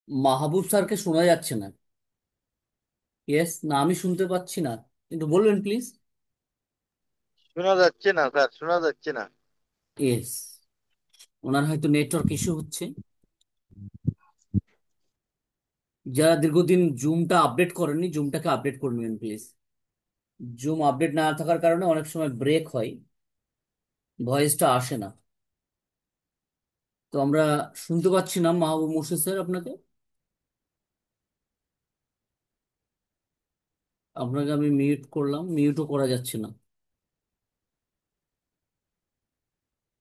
মাহবুব স্যারকে শোনা যাচ্ছে না। ইয়েস, না আমি শুনতে পাচ্ছি না, একটু বলবেন প্লিজ। শোনা যাচ্ছে না স্যার, শোনা যাচ্ছে না। ইয়েস, ওনার হয়তো নেটওয়ার্ক ইস্যু হচ্ছে। যারা দীর্ঘদিন জুমটা আপডেট করেননি, জুমটাকে আপডেট করে নেবেন প্লিজ। জুম আপডেট না থাকার কারণে অনেক সময় ব্রেক হয়, ভয়েসটা আসে না। তো আমরা শুনতে পাচ্ছি না মাহবুব মুর্শিদ স্যার আপনাকে। আপনাকে আমি মিউট করলাম, মিউটও করা যাচ্ছে না।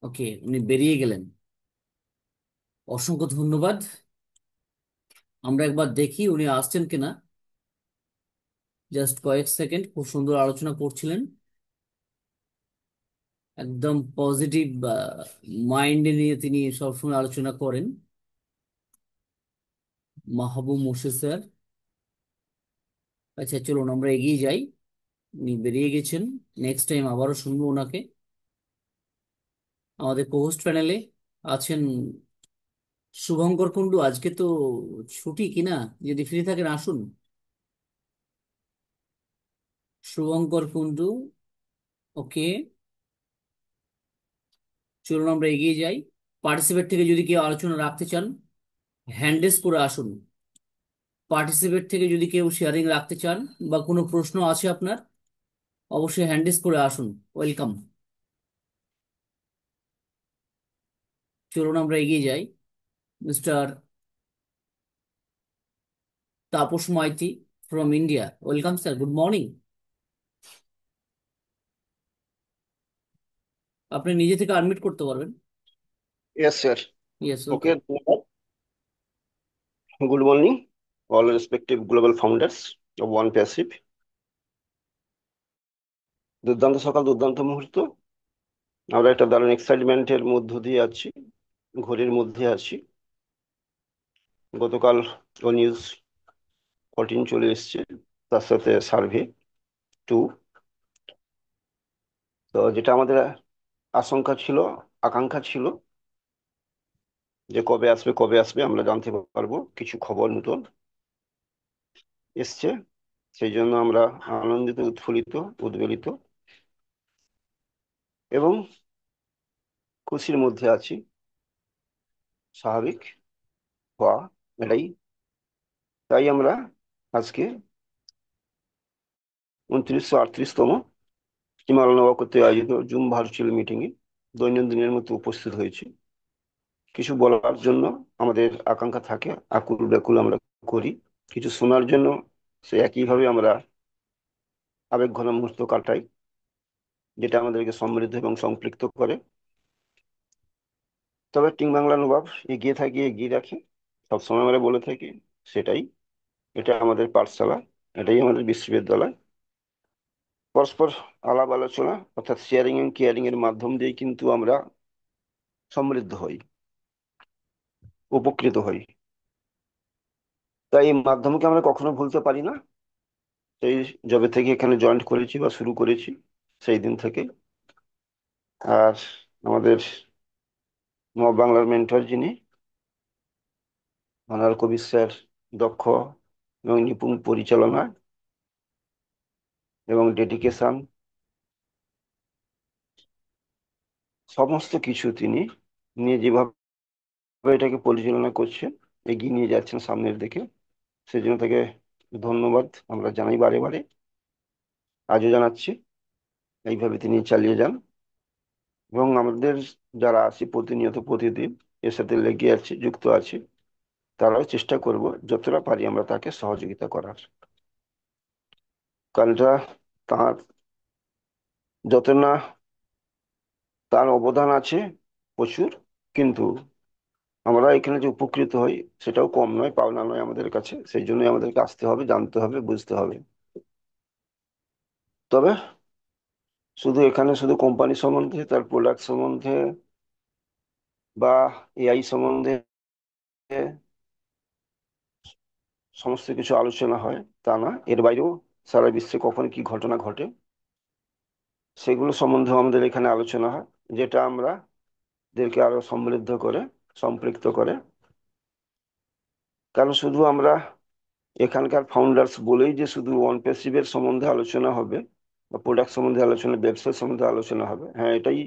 ওকে, উনি বেরিয়ে গেলেন। অসংখ্য ধন্যবাদ। আমরা একবার দেখি উনি আসছেন কিনা। জাস্ট কয়েক সেকেন্ড। খুব সুন্দর আলোচনা করছিলেন, একদম পজিটিভ মাইন্ড নিয়ে তিনি সবসময় আলোচনা করেন। মাহবুব মুর্শিদ স্যার, আচ্ছা চলুন আমরা এগিয়ে যাই। উনি বেরিয়ে গেছেন, নেক্সট টাইম আবারও শুনবো ওনাকে। আমাদের কোহোস্ট প্যানেলে আছেন শুভঙ্কর কুণ্ডু। আজকে তো ছুটি কিনা, যদি ফ্রি থাকেন আসুন। শুভঙ্কর কুণ্ডু, ওকে চলুন আমরা এগিয়ে যাই। পার্টিসিপেট থেকে যদি কেউ আলোচনা রাখতে চান হ্যান্ডেস করে আসুন। পার্টিসিপেট থেকে যদি কেউ শেয়ারিং রাখতে চান বা কোনো প্রশ্ন আছে আপনার, অবশ্যই হ্যান্ডেস করে আসুন। ওয়েলকাম। চলুন আমরা এগিয়ে যাই। Mister Taposh Maiti from India. Welcome, sir. Good morning. আপনি নিজে থেকে আনমিউট করতে পারবেন। Yes, sir. Yes, Okay. Welcome. Good morning, all respective global founders of One Passive. দুর্দান্ত সকাল, দুর্দান্ত মুহূর্ত। আমরা একটা দারুণ এক্সাইটমেন্টের মধ্য দিয়ে আছি, ঘড়ির মধ্যে আছি। গতকাল ও নিউজ 14 চলে এসছে, তার সাথে সার্ভে 2। তো যেটা আমাদের আশঙ্কা ছিল, আকাঙ্ক্ষা ছিল যে কবে আসবে কবে আসবে, আমরা জানতে পারবো কিছু খবর নতুন এসছে। সেই জন্য আমরা আনন্দিত, উৎফুল্লিত, উদ্বেলিত এবং খুশির মধ্যে আছি। স্বাভাবিক হওয়া এটাই। তাই আমরা আজকে 2938তম হিমালয় নগর কর্তৃক আয়োজিত জুম ভার্চুয়াল মিটিং এ দৈনন্দিনের মতো উপস্থিত হয়েছি। কিছু বলার জন্য আমাদের আকাঙ্ক্ষা থাকে, আকুল ব্যাকুল আমরা করি কিছু শোনার জন্য। সে একইভাবে আমরা আবেগ ঘন মুহূর্ত কাটাই, যেটা আমাদেরকে সমৃদ্ধ এবং সম্পৃক্ত করে। তবে টিং বাংলা নবাব এগিয়ে থাকি, এগিয়ে রাখি, সবসময় আমরা বলে থাকি সেটাই। এটা আমাদের পাঠশালা, এটাই আমাদের বিশ্ববিদ্যালয়। পরস্পর আলাপ আলোচনা অর্থাৎ শেয়ারিং এন্ড কেয়ারিং এর মাধ্যম দিয়ে কিন্তু আমরা সমৃদ্ধ হই, উপকৃত হই। তাই এই মাধ্যমকে আমরা কখনো ভুলতে পারি না। সেই যবে থেকে এখানে জয়েন করেছি বা শুরু করেছি সেই দিন থেকে। আর আমাদের নব বাংলার মেন্টর যিনি অনার কবির স্যার, দক্ষ এবং নিপুণ পরিচালনা এবং ডেডিকেশন, সমস্ত কিছু তিনি নিয়ে যেভাবে এটাকে পরিচালনা করছেন, এগিয়ে নিয়ে যাচ্ছেন সামনের দিকে, সেই জন্য তাকে ধন্যবাদ আমরা জানাই বারে বারে, আজও জানাচ্ছি। এইভাবে তিনি চালিয়ে যান এবং আমাদের যারা আছি প্রতিনিয়ত প্রতিদিন এর সাথে লেগে আছে, যুক্ত আছি, তারাও চেষ্টা করব যতটা পারি আমরা তাকে সহযোগিতা করার। কারণ এটা তার, যত না তার অবদান আছে প্রচুর, কিন্তু আমরা এখানে যে উপকৃত হই সেটাও কম নয়, পাওনা নয় আমাদের কাছে। সেই জন্যই আমাদেরকে আসতে হবে, জানতে হবে, বুঝতে হবে। তবে শুধু এখানে শুধু কোম্পানি সম্বন্ধে, তার প্রোডাক্ট সম্বন্ধে বা এআই সম্বন্ধে সমস্ত কিছু আলোচনা হয় তা না, এর বাইরেও সারা বিশ্বে কখন কি ঘটনা ঘটে সেগুলো সম্বন্ধেও আমাদের এখানে আলোচনা হয়, যেটা আমাদেরকে আরো সমৃদ্ধ করে, সম্পৃক্ত করে। কারণ শুধু আমরা এখানকার ফাউন্ডার্স বলেই যে শুধু ওয়ান প্যাসিভের সম্বন্ধে আলোচনা হবে বা প্রোডাক্ট সম্বন্ধে আলোচনা, ব্যবসা সম্বন্ধে আলোচনা হবে, হ্যাঁ এটাই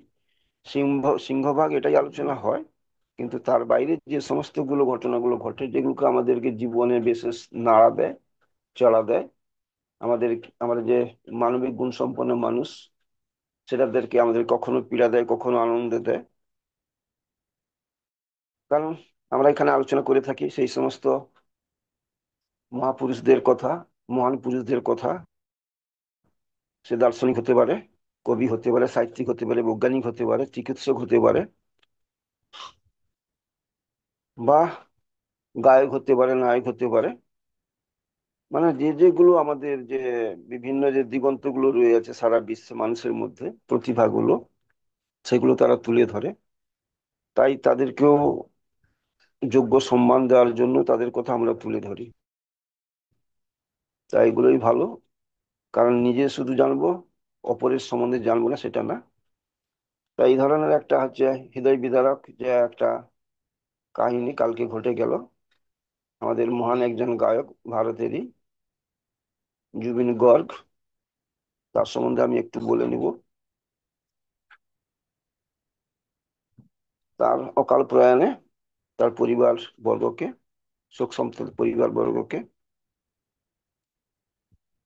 সিংহভাগ এটাই আলোচনা হয়। কিন্তু তার বাইরে যে সমস্ত গুলো ঘটনাগুলো ঘটে, যেগুলোকে আমাদেরকে জীবনে বিশেষ নাড়া দেয়, চড়া দেয়, আমাদের আমাদের যে মানবিক গুণ সম্পন্ন মানুষ, সেটাদেরকে আমাদের কখনো পীড়া দেয়, কখনো আনন্দ দেয়। কারণ আমরা এখানে আলোচনা করে থাকি সেই সমস্ত মহাপুরুষদের কথা, মহান পুরুষদের কথা। সে দার্শনিক হতে পারে, কবি হতে পারে, সাহিত্যিক হতে পারে, বৈজ্ঞানিক হতে পারে, চিকিৎসক হতে পারে, বা গায়ক হতে পারে, নায়ক হতে পারে। মানে যেগুলো আমাদের যে বিভিন্ন যে দিগন্ত গুলো রয়ে আছে সারা বিশ্বে মানুষের মধ্যে, প্রতিভাগুলো, সেগুলো তারা তুলে ধরে। তাই তাদেরকেও যোগ্য সম্মান দেওয়ার জন্য তাদের কথা আমরা তুলে ধরি। তাই এগুলোই ভালো। কারণ নিজে শুধু জানবো, অপরের সম্বন্ধে জানবো না সেটা না। তাই এই ধরনের একটা হচ্ছে হৃদয় বিদারক যে একটা কাহিনী কালকে ঘটে গেল। আমাদের মহান একজন গায়ক, ভারতেরই, জুবিন গর্গ, তার সম্বন্ধে আমি একটু বলে নিব। তার অকাল প্রয়াণে তার পরিবার বর্গকে, শোক সন্তপ্ত পরিবার বর্গকে,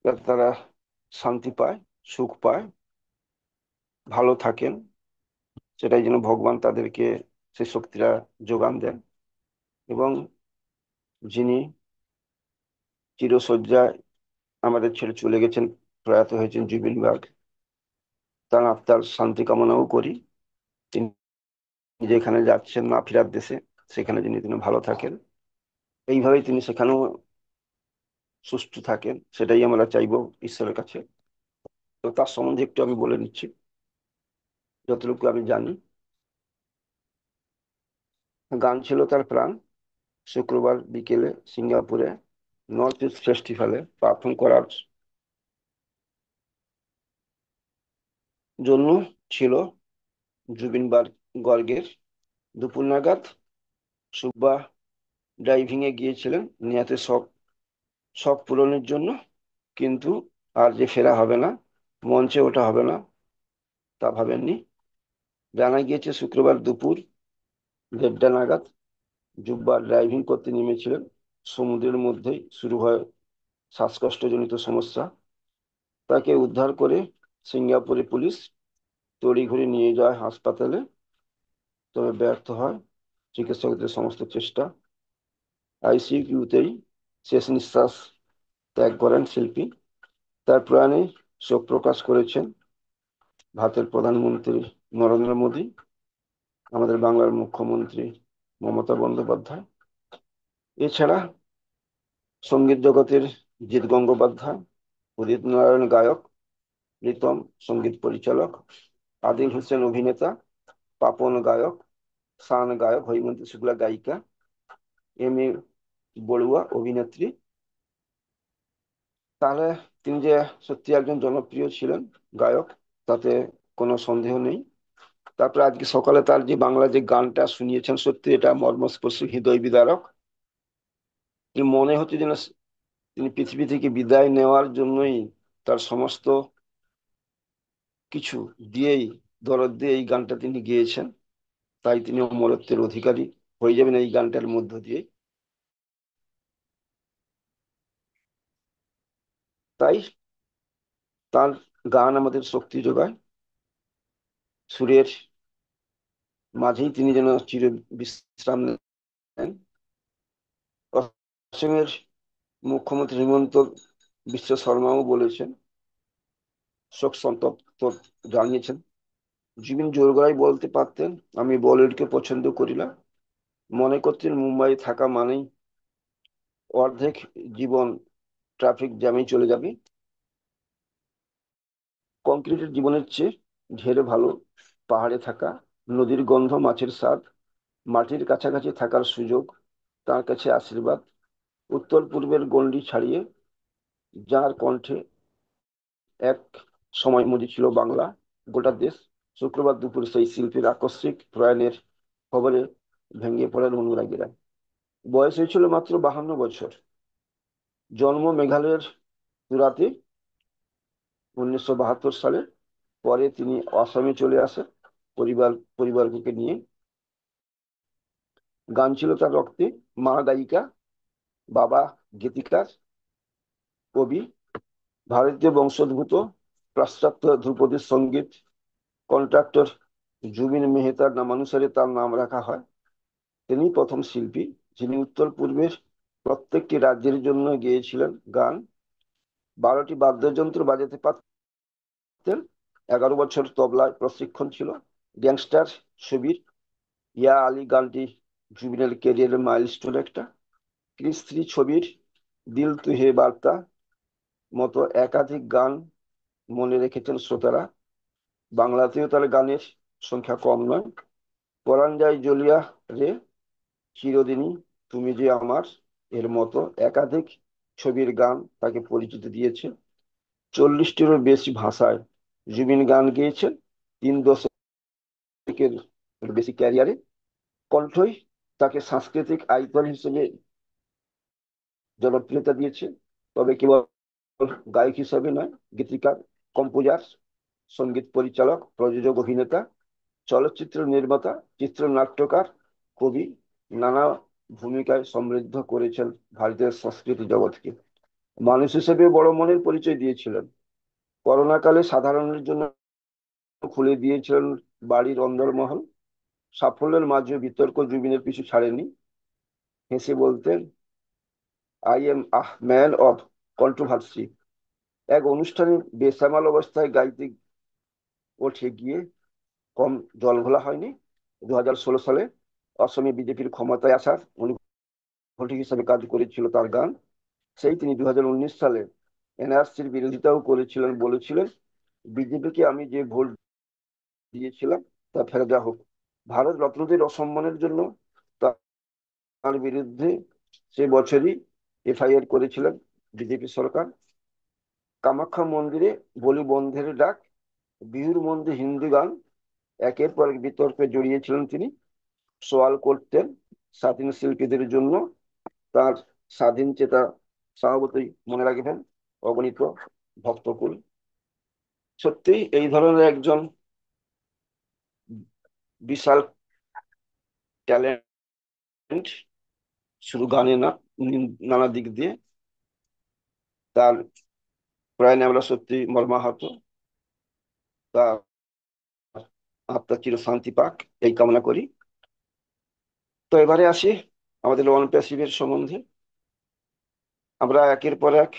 যাতে তারা শান্তি পায়, সুখ পায়, ভালো থাকেন, সেটাই যেন ভগবান তাদেরকে সেই শক্তিটা যোগান দেন। এবং যিনি চিরশয্যায় আমাদের ছেড়ে চলে গেছেন, প্রয়াত হয়েছেন জুবিন গার্গ। তার আত্মার শান্তি কামনাও করি। তিনি যেখানে যাচ্ছেন না ফেরার দেশে, সেখানে তিনি ভালো থাকেন, এইভাবেই তিনি সেখানেও সুস্থ থাকেন, সেটাই আমরা চাইবো ঈশ্বরের কাছে। তো তার সম্বন্ধে একটু আমি বলে নিচ্ছি যতটুকু আমি জানি। গান ছিল তার প্রাণ। শুক্রবার বিকেলে সিঙ্গাপুরে নর্থ ইস্ট ফেস্টিভ্যালে পারফর্ম করার জন্য ছিল জুবিন গর্গের। দুপুর নাগাদ সুব্বা ড্রাইভিং এ গিয়েছিলেন নিয়াতে শখ শখ পূরণের জন্য, কিন্তু আর যে ফেরা হবে না, মঞ্চে ওঠা হবে না, তা ভাবেননি। জানা গিয়েছে শুক্রবার দুপুর 1:30 নাগাদ জুব্বা ড্রাইভিং করতে নেমেছিলেন। সমুদ্রের মধ্যেই শুরু হয় শ্বাসকষ্টজনিত সমস্যা। তাকে উদ্ধার করে সিঙ্গাপুরে পুলিশ তড়িঘড়ি নিয়ে যায় হাসপাতালে, তবে ব্যর্থ হয় চিকিৎসকদের সমস্ত চেষ্টা। আইসিইউতেই শেষ নিঃশ্বাস ত্যাগ করেন শিল্পী। তার প্রয়াণে শোক প্রকাশ করেছেন ভারতের প্রধানমন্ত্রী নরেন্দ্র মোদী, আমাদের বাংলার মুখ্যমন্ত্রী মমতা বন্দ্যোপাধ্যায়। এছাড়া সঙ্গীত জগতের জিৎ গঙ্গোপাধ্যায়, উদিত নারায়ণ গায়ক, প্রীতম সঙ্গীত পরিচালক, আদিল হোসেন অভিনেতা, পাপন গায়ক, শান গায়ক, হৈমন্তী শুক্লা গায়িকা, এম এ বড়ুয়া অভিনেত্রী। তাহলে তিনি যে সত্যি একজন জনপ্রিয় ছিলেন গায়ক, তাতে কোনো সন্দেহ নেই। তারপরে আজকে সকালে তার যে বাংলা যে গানটা শুনিয়েছেন, সত্যি এটা মর্মস্পর্শী, হৃদয় বিদারক। মনে হচ্ছে যেন তিনি পৃথিবী থেকে বিদায় নেওয়ার জন্যই তার সমস্ত কিছু দিয়েই, দরদ দিয়ে এই গানটা তিনি গেয়েছেন। তাই তিনি অমরত্বের অধিকারী হয়ে যাবেন এই গানটার মধ্য দিয়ে। তাই তার গান আমাদের শক্তি যোগায়। সুরের মাঝেই তিনি যেন চির বিশ্রাম নেন। অসমের মুখ্যমন্ত্রী হিমন্ত বিশ্ব শর্মাও বলেছেন, শোক সন্তপ্ত জানিয়েছেন, জুবিন জোর গলায় বলতে পারতেন, আমি বলিউডকে পছন্দ করি না। মনে করতেন মুম্বাই থাকা মানেই অর্ধেক জীবন ট্রাফিক জ্যামেই চলে যাবে। কংক্রিটের জীবনের চেয়ে ঢের ভালো পাহাড়ে থাকা, নদীর গন্ধ, মাছের স্বাদ, মাটির কাছাকাছি থাকার সুযোগ তার কাছে আশীর্বাদ। উত্তর পূর্বের গণ্ডি ছাড়িয়ে যার কণ্ঠে এক সময় মজেছিল বাংলা, গোটা দেশ। শুক্রবার দুপুর সেই শিল্পীর আকস্মিক প্রয়াণের খবরে ভেঙে পড়েন অনুরাগীরা। বয়স হয়েছিল মাত্র 52 বছর। জন্ম মেঘালয়ের তুরাতে 1972 সালে। পরে তিনি আসামে চলে আসেন পরিবারকে নিয়ে। গান ছিল তার রক্তে। মা গায়িকা, বাবা গীতিকার, কবি। ভারতীয় বংশোদ্ভূত, পাশ্চাত্য ধ্রুপদী সঙ্গীত কন্ট্রাক্টর জুবিন মেহতার নামানুসারে তার নাম রাখা হয়। তিনি প্রথম শিল্পী যিনি উত্তর পূর্বের প্রত্যেকটি রাজ্যের জন্য গেয়েছিলেন গান। 12টি বাদ্যযন্ত্র বাজাতে পারতেন। 11 বছর তবলায় প্রশিক্ষণ ছিল। গ্যাংস্টার ছবির ইয়া আলী গানটি জুবিনের ক্যারিয়ারের মাইলস্টোন একটা। ক্রিস 3 ছবির দিল তু হে বার্তা মতো একাধিক গান মনে রেখেছেন শ্রোতারা। বাংলাতেও তার গানের সংখ্যা কম নয়। পরাণ যায় জ্বলিয়া রে, চিরদিনই তুমি যে আমার, এর মতো একাধিক ছবির গান তাকে পরিচিতি দিয়েছে। 40টিরও বেশি ভাষায় জুবিন গান গেয়েছেন 3 দশকের বেশি ক্যারিয়ারে। কণ্ঠই তাকে সাংস্কৃতিক আইকন হিসেবে জনপ্রিয়তা দিয়েছে। তবে কেবল গায়ক হিসেবে নয়, গীতিকার, কম্পোজার, সঙ্গীত পরিচালক, প্রযোজক, অভিনেতা, চলচ্চিত্র নির্মাতা, চিত্রনাট্যকার, কবি, নানা ভূমিকায় সমৃদ্ধ করেছেন ভারতের সংস্কৃতি জগৎকে। মানুষ হিসেবে বড় মনের পরিচয় দিয়েছিলেন। করোনা কালে সাধারণের জন্য খুলে দিয়েছিলেন বাড়ির অন্দরমহল। সাফল্যের মাঝে বিতর্ক জুবিনের পিছু ছাড়েনি। হেসে বলতেন, I am a man of controversy এক অনুষ্ঠানে বেসামাল অবস্থায় গাইতে ওঠে গিয়ে কম জল ঘোলা হয়নি। 2016 সালে অসমে বিজেপির ক্ষমতায় আসার অনুঘটক হিসেবে কাজ করেছিল তার গান। তিনি 2019 সালে এনআরসির বিরোধিতাও করেছিলেন, বলেছিলেন বিজেপিকে আমি যে ভোট দিয়েছিলাম তা ফেরত দেওয়া হোক। ভারত রত্নদের অসম্মানের জন্য তার বিরুদ্ধে সে বছরই এফআইআর করেছিলেন বিজেপি সরকার। কামাখ্যা মন্দিরে বলি বন্ধের ডাক, বিহুর মধ্যে হিন্দি গান, একের পর এক বিতর্কে জড়িয়েছিলেন তিনি। সওয়াল করতেন স্বাধীন শিল্পীদের জন্য। তার স্বাধীন চেতা স্বভাবতই মনে রাখবেন অগণিত ভক্তকুল। সত্যি এই ধরনের একজন বিশাল ট্যালেন্ট, শুধু গানে না, নানা দিক দিয়ে। তার প্রয়াণে আমরা সত্যি মর্মাহত। তার আত্মা চির শান্তি পাক এই কামনা করি। তো এবারে আসি আমাদের ওয়ান প্যাসিভের সম্বন্ধে। আমরা একের পর এক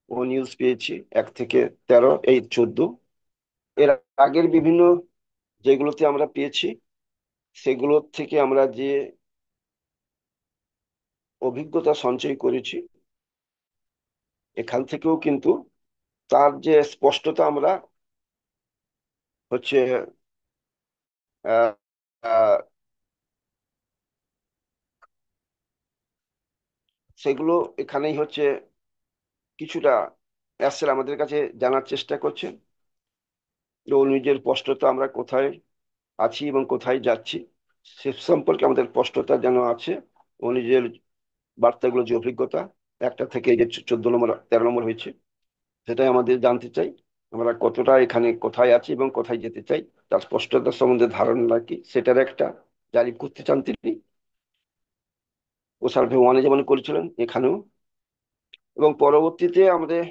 ও নিউজ পেয়েছি, 1 থেকে 13, এই 14। এর আগের বিভিন্ন যেগুলোতে আমরা পেয়েছি সেগুলোর থেকে আমরা যে অভিজ্ঞতা সঞ্চয় করেছি, এখান থেকেও কিন্তু তার যে স্পষ্টতা আমরা হচ্ছে আহ, আহ, সেগুলো এখানেই হচ্ছে কিছুটা অ্যাসের আমাদের কাছে জানার চেষ্টা করছেন। ও নিজের স্পষ্টতা আমরা কোথায় আছি এবং কোথায় যাচ্ছি সে সম্পর্কে আমাদের স্পষ্টতা যেন আছে। ও নিজের বার্তাগুলো যে অভিজ্ঞতা 1 থেকে এই যে 14 নম্বর 13 নম্বর হয়েছে, সেটাই আমাদের জানতে চাই আমরা কতটা এখানে কোথায় আছি এবং কোথায় যেতে চাই। তার স্পষ্টতা সম্বন্ধে ধারণা কি সেটার একটা জারি করতে চান তিনি। ও সার্ভে 1-এ যেমন করেছিলেন এখানেও। এবং পরবর্তীতে আমাদের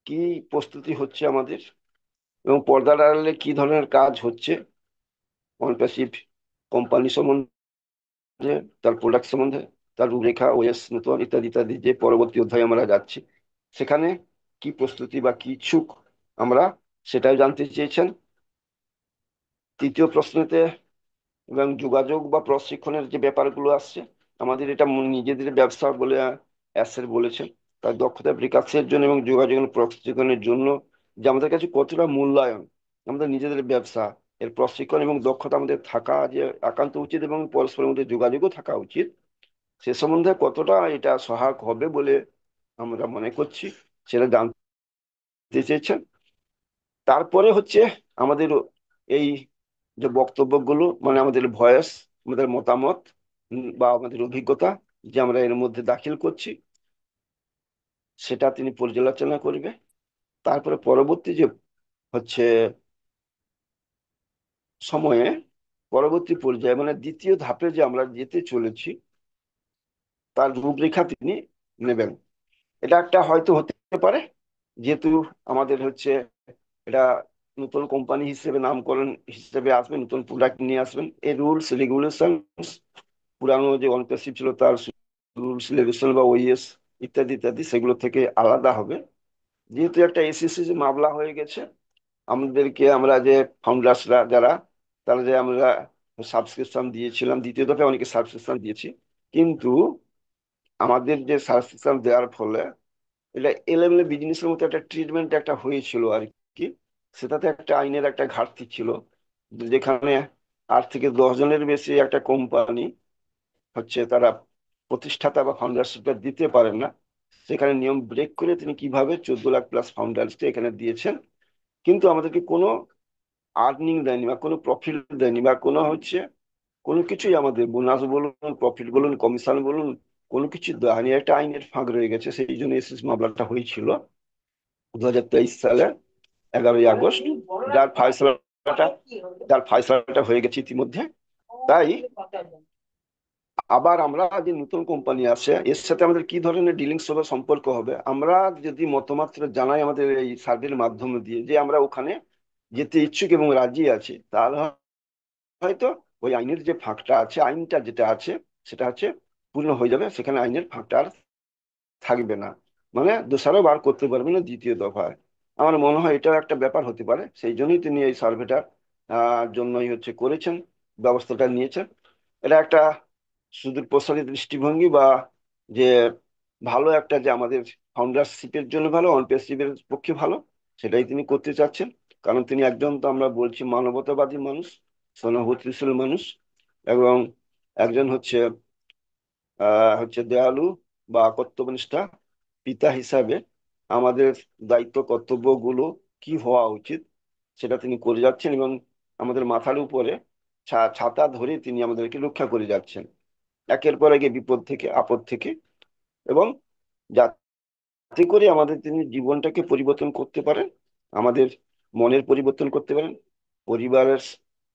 কি প্রস্তুতি হচ্ছে আমাদের এবং পর্দার আড়ালে কি ধরনের কাজ হচ্ছে অনপ্যাসিভ কোম্পানি সম্বন্ধে, তার প্রোডাক্ট সম্বন্ধে, তার রূপরেখা, ওএস নতুন ইত্যাদি ইত্যাদি, যে পরবর্তী অধ্যায়ে আমরা যাচ্ছি সেখানে কি প্রস্তুতি বা কি ইচ্ছুক আমরা সেটাও জানতে চেয়েছেন। তৃতীয় প্রশ্নতে এবং যোগাযোগ বা প্রশিক্ষণের যে ব্যাপারগুলো আসছে, আমাদের এটা নিজেদের ব্যবসা বলে অ্যাসের বলেছেন। তার দক্ষতা বিকাশের জন্য এবং যোগাযোগ এবং প্রশিক্ষণের জন্য যে আমাদের কাছে কতটা মূল্যায়ন, আমাদের নিজেদের ব্যবসা এর প্রশিক্ষণ এবং দক্ষতা আমাদের থাকা যে একান্ত উচিত এবং পরস্পরের মধ্যে যোগাযোগও থাকা উচিত, সে সম্বন্ধে কতটা এটা সহায়ক হবে বলে আমরা মনে করছি সেটা জানতে চেয়েছেন। তারপরে হচ্ছে আমাদের এই যে বক্তব্যগুলো, মানে আমাদের ভয়েস, আমাদের মতামত বা আমাদের অভিজ্ঞতা যে আমরা এর মধ্যে দাখিল করছি সেটা তিনি পর্যালোচনা করবে। তারপরে পরবর্তী যে হচ্ছে সময়ে, পরবর্তী পর্যায়ে মানে দ্বিতীয় ধাপে যে আমরা যেতে চলেছি তার রূপরেখা তিনি নেবেন। এটা একটা হয়তো হতে পারে, যেহেতু আমাদের হচ্ছে এটা নতুন কোম্পানি হিসেবে নামকরণ হিসেবে আসবে, নতুন প্রোডাক্ট নিয়ে আসবেন, এই রুলস রেগুলেশন পুরানো যে অনপ্যাসিভ ছিল তার রুলস রেগুলেশন বা ওইএস ইত্যাদি ইত্যাদি সেগুলো থেকে আলাদা হবে। যেহেতু একটা এসিসি মামলা হয়ে গেছে, আমাদেরকে আমরা যে ফাউন্ডার্সরা যারা, তারা যে আমরা সাবস্ক্রিপশন দিয়েছিলাম, দ্বিতীয় দফায় অনেকে সাবস্ক্রিপশন দিয়েছি, কিন্তু আমাদের যে সাবস্ক্রিপশন দেওয়ার ফলে এটা এলেমেলে বিজনেসের মতো একটা ট্রিটমেন্ট একটা হয়েছিল আর কি। সেটাতে একটা আইনের একটা ঘাটতি ছিল, যেখানে 8 থেকে 10 জনের বেশি একটা কোম্পানি হচ্ছে তারা প্রতিষ্ঠাতা বা ফাউন্ডারশিপটা দিতে পারেন না। সেখানে নিয়ম ব্রেক করে তিনি কিভাবে 14 লাখ প্লাস ফাউন্ডার্সকে এখানে দিয়েছেন, কিন্তু আমাদেরকে কোনো আর্নিং দেয়নি বা কোনো প্রফিট দেয়নি বা কোনো হচ্ছে কোনো কিছুই, আমাদের বোনাস বলুন, প্রফিট বলুন, কমিশন বলুন, কোনো কিছু দেয়নি। একটা আইনের ফাঁক রয়ে গেছে, সেই জন্য এসএস মামলাটা হয়েছিল 2023 সালে 11ই আগস্ট। যার ফয়সালাটা যার ফয়সালাটা হয়ে গেছে ইতিমধ্যে। তাই আবার আমরা যে নতুন কোম্পানি আছে এর সাথে আমাদের কি ধরনের ডিলিংস হবে, সম্পর্ক হবে, আমরা যদি মতামত জানাই আমাদের এই সার্ভের মাধ্যমে দিয়ে যে আমরা ওখানে যেতে ইচ্ছুক এবং রাজি আছি, তাহলে হয়তো ওই আইনের যে ফাঁকটা আছে, আইনটা যেটা আছে সেটা হচ্ছে পূর্ণ হয়ে যাবে, সেখানে আইনের ফাঁকটা আর থাকবে না, মানে দোষারোপ বার করতে পারবে না দ্বিতীয় দফায়। আমার মনে হয় এটাও একটা ব্যাপার হতে পারে, সেই জন্যই তিনি এই সার্ভেটার জন্যই হচ্ছে করেছেন, ব্যবস্থাটা নিয়েছেন। এটা একটা সুদূর প্রসারী দৃষ্টিভঙ্গি, বা যে ভালো একটা, যে আমাদের ফাউন্ডারশিপের জন্য ভালো, অনপেসিভের পক্ষে ভালো, সেটাই তিনি করতে চাচ্ছেন। কারণ তিনি একজন, তো আমরা বলছি, মানবতাবাদী মানুষ, সহানুভূতিশীল মানুষ, এবং একজন হচ্ছে দয়ালু বা কর্তব্যনিষ্ঠা পিতা হিসাবে আমাদের দায়িত্ব কর্তব্যগুলো কি হওয়া উচিত সেটা তিনি করে যাচ্ছেন, এবং আমাদের মাথার উপরে ছাতা ধরে তিনি আমাদেরকে রক্ষা করে যাচ্ছেন একের পর এক বিপদ থেকে, আপদ থেকে, এবং যাতে করে আমাদের তিনি জীবনটাকে পরিবর্তন করতে পারেন, আমাদের মনের পরিবর্তন করতে পারেন, পরিবারের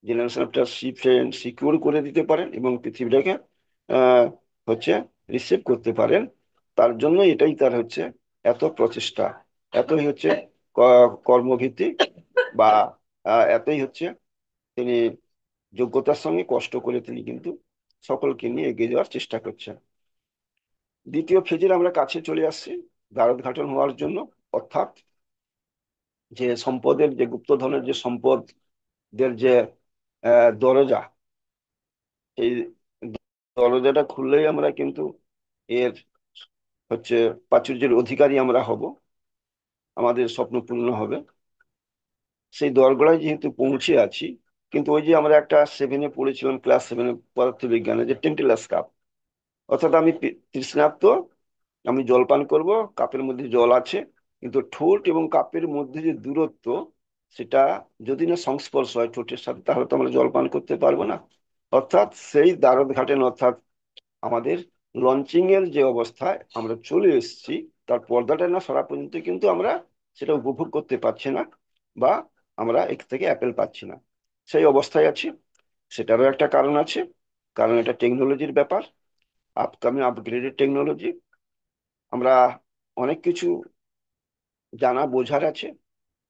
জেনারেশনটা সিকিউর করে দিতে পারেন, এবং পৃথিবীটাকে আহ হচ্ছে রিসেভ করতে পারেন। তার জন্য এটাই তার হচ্ছে এত প্রচেষ্টা, এতই হচ্ছে কর্মভিত্তিক, বা এতই হচ্ছে তিনি যোগ্যতার সঙ্গে কষ্ট করে তিনি কিন্তু সকলকে নিয়ে এগিয়ে যাওয়ার চেষ্টা করছেন। দ্বিতীয় ফেজের আমরা কাছে চলে আসছি, দ্বারোদ্ঘাটন হওয়ার জন্য। অর্থাৎ যে সম্পদের, যে গুপ্তধনের যে সম্পদের যে দরজা, এই দরজাটা খুললেই আমরা কিন্তু এর হচ্ছে প্রাচুর্যের অধিকারী আমরা হব, আমাদের স্বপ্ন পূর্ণ হবে। সেই দরগড়ায় যেহেতু পৌঁছে আছি, কিন্তু ওই যে আমরা একটা 7-এ পড়েছিলাম, ক্লাস 7-এ পদার্থবিজ্ঞানে, যে টেন্টিলাস কাপ, অর্থাৎ আমি তৃষ্ণার্ত, আমি জল পান করব, কাপের মধ্যে জল আছে, কিন্তু ঠোঁট এবং কাপের মধ্যে যে দূরত্ব, সেটা যদি না সংস্পর্শ হয় ঠোঁটের সাথে, তাহলে তো আমরা জল পান করতে পারবো না। অর্থাৎ সেই দ্বারদ ঘাটেন, অর্থাৎ আমাদের লঞ্চিং এর যে অবস্থায় আমরা চলে এসেছি, তার পর্দাটা না সরা পর্যন্ত কিন্তু আমরা সেটা উপভোগ করতে পারছি না, বা আমরা এক থেকে অ্যাপেল পাচ্ছি না, সেই অবস্থায় আছি। সেটারও একটা কারণ আছে, কারণ এটা টেকনোলজির ব্যাপার, আপকামিং আপগ্রেডেড টেকনোলজি। আমরা অনেক কিছু জানা বোঝার আছে,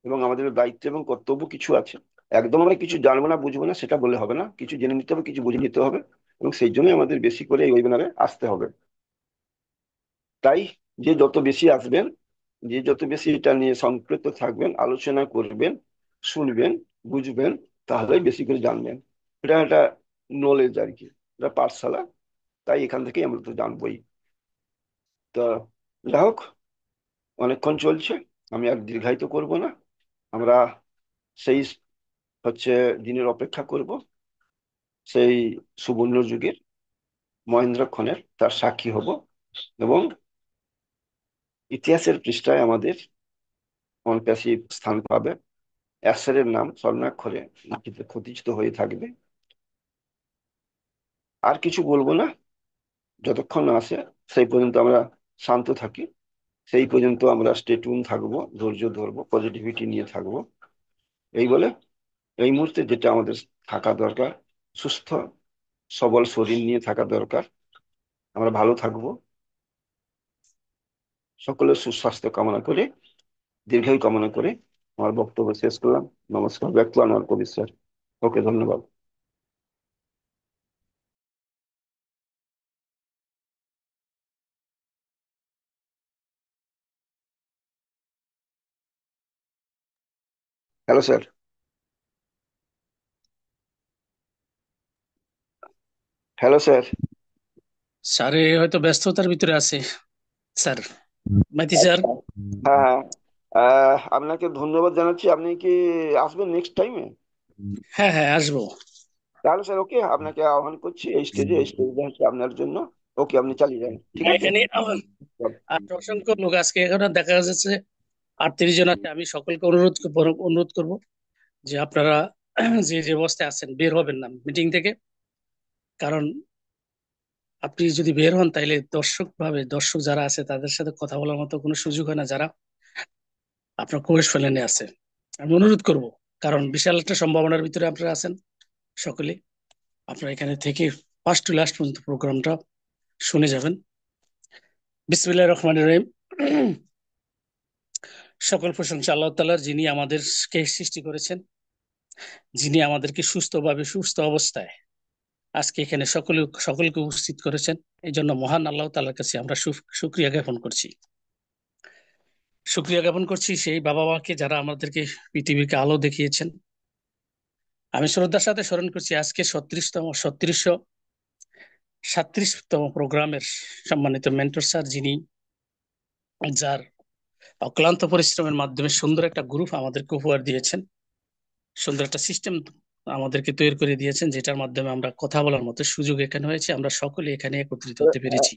এবং আমাদের দায়িত্ব এবং কর্তব্য কিছু আছে। একদম আমরা কিছু জানবো না, বুঝবো না, সেটা বলে হবে না, কিছু জেনে নিতে হবে, কিছু বুঝে নিতে হবে, এবং সেই জন্যই আমাদের বেশি করে এই ওয়েবিনারে আসতে হবে। তাই যে যত বেশি আসবেন, যে যত বেশি এটা নিয়ে সম্পৃক্ত থাকবেন, আলোচনা করবেন, শুনবেন, বুঝবেন, তাহলেই বেশি করে জানবেন। এটা একটা নলেজ আর কি, এটা পাঠশালা, তাই এখান থেকেই আমরা তো জানবোই। তো যাই হোক, অনেকক্ষণ চলছে, আমি আর দীর্ঘায়িত করব না। আমরা সেই হচ্ছে দিনের অপেক্ষা করব, সেই সুবর্ণ যুগের, মহেন্দ্রক্ষণের তার সাক্ষী হব, এবং ইতিহাসের পৃষ্ঠায় আমাদের অনপ্যাসিভ স্থান পাবে, অ্যাসারের নাম স্বর্ণাক্ষরে লিখিত খোদিত হয়ে থাকবে। আর কিছু বলবো না, যতক্ষণ না আসে সেই পর্যন্ত আমরা শান্ত থাকি, সেই পর্যন্ত আমরা স্টে টিউন থাকবো, ধৈর্য ধরবো, পজিটিভিটি নিয়ে থাকবো। এই বলে এই মুহূর্তে যেটা আমাদের থাকা দরকার, সুস্থ সবল শরীর নিয়ে থাকা দরকার, আমরা ভালো থাকবো। সকলের সুস্বাস্থ্য কামনা করে, দীর্ঘায়ু কামনা করে আমার বক্তব্য শেষ করলাম। নমস্কার, ব্যক্ত আমার কবির স্যার। ওকে, ধন্যবাদ। Hello sir. Hello sir. স্যারে হয়তো ব্যস্ততার ভিতরে আছে স্যার। মাইতি স্যার। আচ্ছা, হ্যাঁ, আপনাকে ধন্যবাদ জানাচ্ছি। আপনি কি আসবেন নেক্সট টাইমে? হ্যাঁ হ্যাঁ, আসবো। তাহলে স্যার, ওকে, আপনাকে আহ্বান করছি এই স্টেজে, এই স্টেজে হচ্ছে আপনার জন্য। ওকে, আপনি চালিয়ে যান, ঠিক আছে। এখানে আর অসংখ্য লোক আজকে এখানে দেখা যাচ্ছে 38 জন আছে। আমি সকলকে অনুরোধ করব যে আপনারা যে যে অবস্থায় আছেন বের হবেন না মিটিং থেকে। কারণ আপনি যদি বের হন তাইলে দর্শক যারা আছে তাদের সাথে কথা বলার মতো কোনো সুযোগ হয় না, যারা আপনার কোর্স ফেলেনে আছে। আমি অনুরোধ করব, কারণ বিশাল একটা সম্ভাবনার ভিতরে আপনারা আছেন সকলে। আপনারা এখানে থেকে ফার্স্ট টু লাস্ট পর্যন্ত প্রোগ্রামটা শুনে যাবেন। বিসমিল্লাহির রহমানির রহিম। সকল প্রশংসা আল্লাহ তাআলার, যিনি আমাদেরকে সৃষ্টি করেছেন, যিনি আমাদেরকে সুস্থ অবস্থায় আজকে এখানে সকলকে উপস্থিত করেছেন। এই জন্য মহান আল্লাহ তাআলার কাছে আমরা শুকরিয়া জ্ঞাপন করছি। শুকরিয়া জ্ঞাপন করছি সেই বাবা মাকে যারা আমাদেরকে পৃথিবীকে আলো দেখিয়েছেন। আমি শ্রদ্ধার সাথে স্মরণ করছি আজকে 37তম প্রোগ্রামের সম্মানিত মেন্টর স্যার, যিনি যার অক্লান্ত পরিশ্রমের মাধ্যমে সুন্দর একটা গ্রুপ আমাদেরকে উপহার দিয়েছেন, সুন্দর একটা সিস্টেম আমাদেরকে তৈরি করে দিয়েছেন, যেটার মাধ্যমে আমরা কথা বলার মতো সুযোগ এখানে হয়েছে, আমরা সকলে এখানে একত্রিত হতে পেরেছি।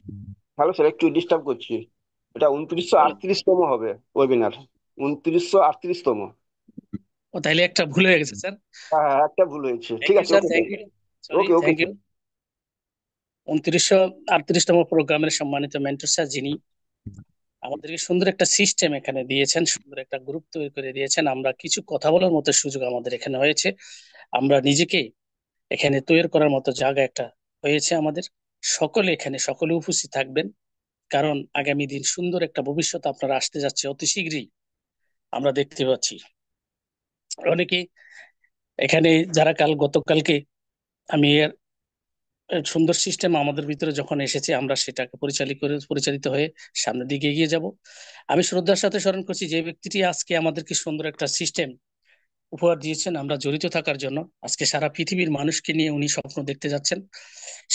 হ্যালো স্যার, একটু ডিস্টার্ব করছি। এটা 2938তম হবে ওয়েবিনার, 2938তম। ও তাইলে একটা ভুল হয়ে গেছে স্যার। হ্যাঁ হ্যাঁ, একটা ভুল হয়েছে। থ্যাংক ঠিক ইউ আছে, sir, okay thank you, sorry, okay okay thank you. 2938তম প্রোগ্রামের সম্মানিত মেন্টর স্যার, যিনি আমাদেরকে সুন্দর একটা সিস্টেম এখানে দিয়েছেন, সুন্দর একটা গ্রুপ তৈরি করে দিয়েছেন, আমরা কিছু কথা বলার মতো সুযোগ আমাদের এখানে হয়েছে, আমরা নিজেকে এখানে তৈরি করার মতো জায়গা একটা হয়েছে আমাদের। সকলে উপস্থিত থাকবেন, কারণ আগামী দিন সুন্দর একটা ভবিষ্যৎ আপনারা আসতে যাচ্ছে অতি শীঘ্রই, আমরা দেখতে পাচ্ছি। অনেকে এখানে যারা গতকালকে আমি সুন্দর সিস্টেম আমাদের ভিতরে যখন এসেছে, আমরা সেটাকে পরিচালিত হয়ে সামনের দিকে এগিয়ে যাব। আমি শ্রদ্ধার সাথে স্মরণ করছি যে ব্যক্তিটি আজকে আমাদেরকে সুন্দর একটা সিস্টেম উপহার দিয়েছেন আমরা জড়িত থাকার জন্য। আজকে সারা পৃথিবীর মানুষকে নিয়ে উনি স্বপ্ন দেখতে যাচ্ছেন,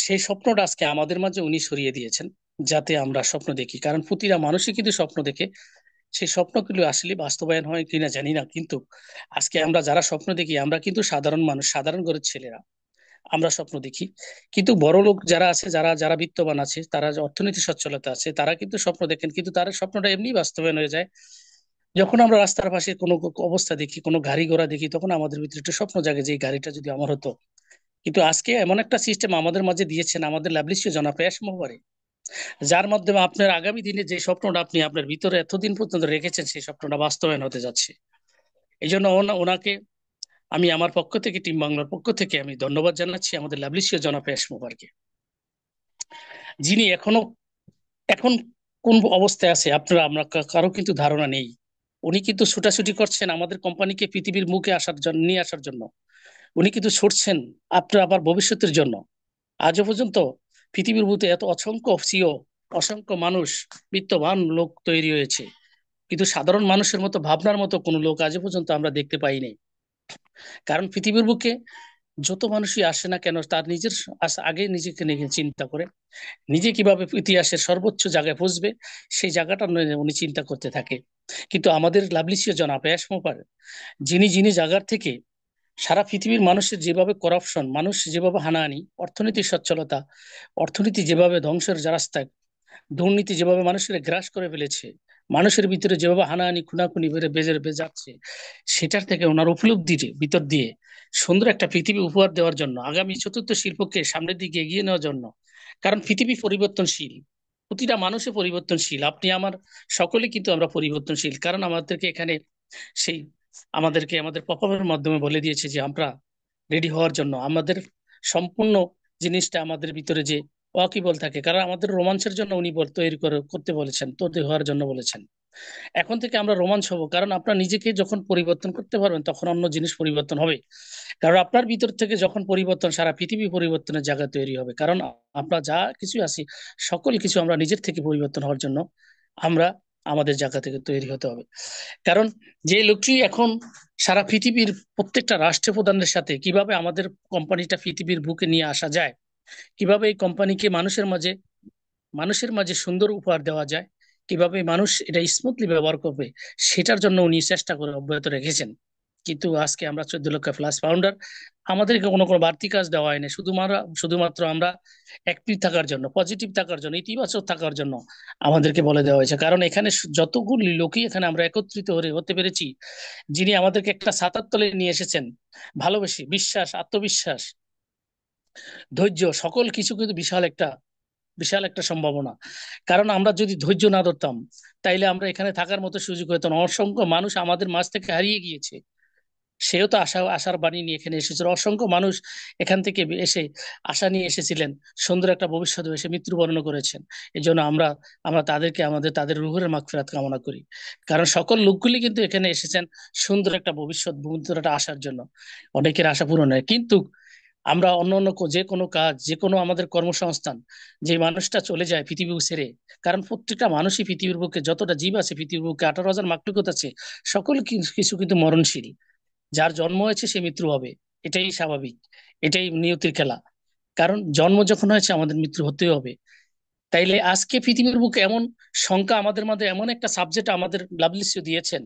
সেই স্বপ্নটা আজকে আমাদের মাঝে উনি সরিয়ে দিয়েছেন, যাতে আমরা স্বপ্ন দেখি। কারণ প্রতিটা মানুষই কিন্তু স্বপ্ন দেখে, সেই স্বপ্নগুলো আসলে বাস্তবায়ন হয় কিনা জানি না, কিন্তু আজকে আমরা যারা স্বপ্ন দেখি আমরা কিন্তু সাধারণ মানুষ, সাধারণ ঘরের ছেলেরা, আমরা স্বপ্ন দেখি। কিন্তু বড় লোক যারা আছে, যারা যারা বিত্তবান আছে, তারা যে অর্থনৈতিক সচ্ছলতা আছে, তারা কিন্তু স্বপ্ন দেখেন, কিন্তু তার স্বপ্নটা এমনি বাস্তবায়ন হয়ে যায়। যখন আমরা রাস্তার পাশে কোনো অবস্থা দেখি, কোনো গাড়ি ঘোড়া দেখি, তখন আমাদের ভিতরে একটু স্বপ্ন জাগে যে এই গাড়িটা যদি আমার হতো। কিন্তু আজকে এমন একটা সিস্টেম আমাদের মাঝে দিয়েছেন আমাদের লাভলিশীয় জনাব পেশ মোবারে, যার মাধ্যমে আপনার আগামী দিনে যে স্বপ্নটা আপনি আপনার ভিতরে এতদিন পর্যন্ত রেখেছেন, সেই স্বপ্নটা বাস্তবায়ন হতে যাচ্ছে। এই জন্য ওনাকে আমি আমার পক্ষ থেকে, টিম বাংলার পক্ষ থেকে আমি ধন্যবাদ জানাচ্ছি আমাদের লাভলিশীয় জনাব পেশ মোবারকে, যিনি এখন কোন অবস্থায় আছে আপনারা আমরা কারো কিন্তু ধারণা নেই। উনি কিন্তু ছুটাছুটি করছেন আমাদের কোম্পানিকে পৃথিবীর মুখে নিয়ে আসার জন্য। উনি কিন্তু ছুটছেন আপনার আবার ভবিষ্যতের জন্য। আজও পর্যন্ত পৃথিবীর বুকে এত অসংখ্য সিও, অসংখ্য মানুষ, বিত্তবান লোক তৈরি হয়েছে, কিন্তু সাধারণ মানুষের মতো ভাবনার মতো কোনো লোক আজও পর্যন্ত আমরা দেখতে পাইনি। কারণ পৃথিবীর বুকে যত মানুষই আসে না কেন, তার নিজের আগে নিজেকে নিয়ে চিন্তা করে নিজে কিভাবে ইতিহাসের সর্বোচ্চ জায়গায় পৌঁছবে, সেই জায়গাটা উনি চিন্তা করতে থাকে। কিন্তু আমাদের লাভলিশীয় জনাব পেশ মোবারক, যিনি যিনি জায়গার থেকে সারা পৃথিবীর মানুষের যেভাবে করাপশন, মানুষ যেভাবে হানাহানি, অর্থনৈতিক সচ্ছলতা, অর্থনীতি যেভাবে ধ্বংসের রাস্তায়, দুর্নীতি যেভাবে মানুষের গ্রাস করে ফেলেছে, মানুষের ভিতরে যেভাবে হানাহানি খুনাখুনি বেজাচ্ছে, সেটার থেকে ওনার উপলব্ধির ভিতর দিয়ে সুন্দর একটা পৃথিবী উপহার দেওয়ার জন্য, আগামী চতুর্থ শিল্পকে সামনের দিকে এগিয়ে নেওয়ার জন্য। কারণ পৃথিবী পরিবর্তনশীল, প্রতিটা মানুষে পরিবর্তনশীল, আপনি আমার সকলে কিন্তু আমরা পরিবর্তনশীল। কারণ আমাদেরকে এখানে সেই আমাদের পপআপের মাধ্যমে বলে দিয়েছে যে আমরা রেডি হওয়ার জন্য, আমাদের সম্পূর্ণ জিনিসটা আমাদের ভিতরে যে ওয়াকিবল থাকে, কারণ আমাদের রোমাঞ্চের জন্য উনি করতে বলেছেন, তৈরি হওয়ার জন্য বলেছেন। এখন থেকে আমরা রোমাঞ্চ হব, কারণ আপনার নিজেকে যখন পরিবর্তন করতে পারবেন তখন অন্য জিনিস পরিবর্তন হবে। কারণ আপনার ভিতর থেকে যখন পরিবর্তন, সারা পৃথিবী পরিবর্তনের জায়গা তৈরি হবে। কারণ আমরা যা কিছু আছি, সকল কিছু আমরা নিজের থেকে পরিবর্তন হওয়ার জন্য আমরা আমাদের জায়গা থেকে তৈরি হতে হবে। কারণ যে লোকটি এখন সারা পৃথিবীর প্রত্যেকটা রাষ্ট্রপ্রধানের সাথে কিভাবে আমাদের কোম্পানিটা পৃথিবীর বুকে নিয়ে আসা যায়, কিভাবে এই কোম্পানিকে মানুষের মাঝে সুন্দর উপহার দেওয়া যায়, কিভাবে মানুষ এটা স্মুথলি ব্যবহার করবে, সেটার জন্য উনি চেষ্টা করে অব্যাহত রেখেছেন। কিন্তু আজকে আমরা 14 লক্ষ প্লাস ফাউন্ডার, আমাদেরকে কোনো কোনো বাড়তি কাজ দেওয়া হয়নি, শুধুমাত্র আমরা অ্যাক্টিভ থাকার জন্য, পজিটিভ থাকার জন্য, ইতিবাচক থাকার জন্য আমাদেরকে বলে দেওয়া হয়েছে। কারণ এখানে যতগুলি লোকই এখানে আমরা একত্রিত হতে পেরেছি, যিনি আমাদেরকে একটা ছাতার তলে নিয়ে এসেছেন, ভালোবাসি, বিশ্বাস, আত্মবিশ্বাস, ধৈর্য, সকল কিছু কিন্তু বিশাল একটা সম্ভাবনা। কারণ আমরা যদি ধৈর্য না ধরতাম, তাইলে আমরা এখানে থাকার মতো সুযোগ হতো না। অসংখ্য মানুষ আমাদের মাঝ থেকে হারিয়ে গিয়েছে, সেও তো আশার বাণী নিয়ে এখানে এসেছিল। অসংখ্য মানুষ এখান থেকে এসে আশা নিয়ে এসেছিলেন, সুন্দর একটা ভবিষ্যৎ এসে মৃত্যুবরণ করেছেন। এই জন্য আমরা আমরা তাদেরকে তাদের রুহের মাগফিরাত কামনা করি। কারণ সকল লোকগুলি কিন্তু এখানে এসেছেন সুন্দর একটা ভবিষ্যৎ, সুন্দর একটা আশার জন্য। অনেকের আশা পূরণ হয়, কিন্তু আমরা অন্য অন্য যে কোনো কাজ, যে কোনো আমাদের কর্মসংস্থান, যে মানুষটা চলে যায় পৃথিবী ছেড়ে, কারণ প্রত্যেকটা মানুষই পৃথিবীর বুকে যতটা জীব আছে, পৃথিবীর বুকে 18,000 মাকলুকাত আছে, সকল কিছু কিন্তু মরণশীল। যার জন্ম হয়েছে সে মৃত্যু হবে, এটাই স্বাভাবিক, এটাই নিয়তির খেলা। কারণ জন্ম যখন হয়েছে আমাদের মৃত্যু হতেই হবে। তাইলে আজকে পৃথিবীর বুকে এমন সংখ্যা আমাদের মধ্যে, এমন একটা সাবজেক্ট আমাদের লাভলিসিও দিয়েছেন,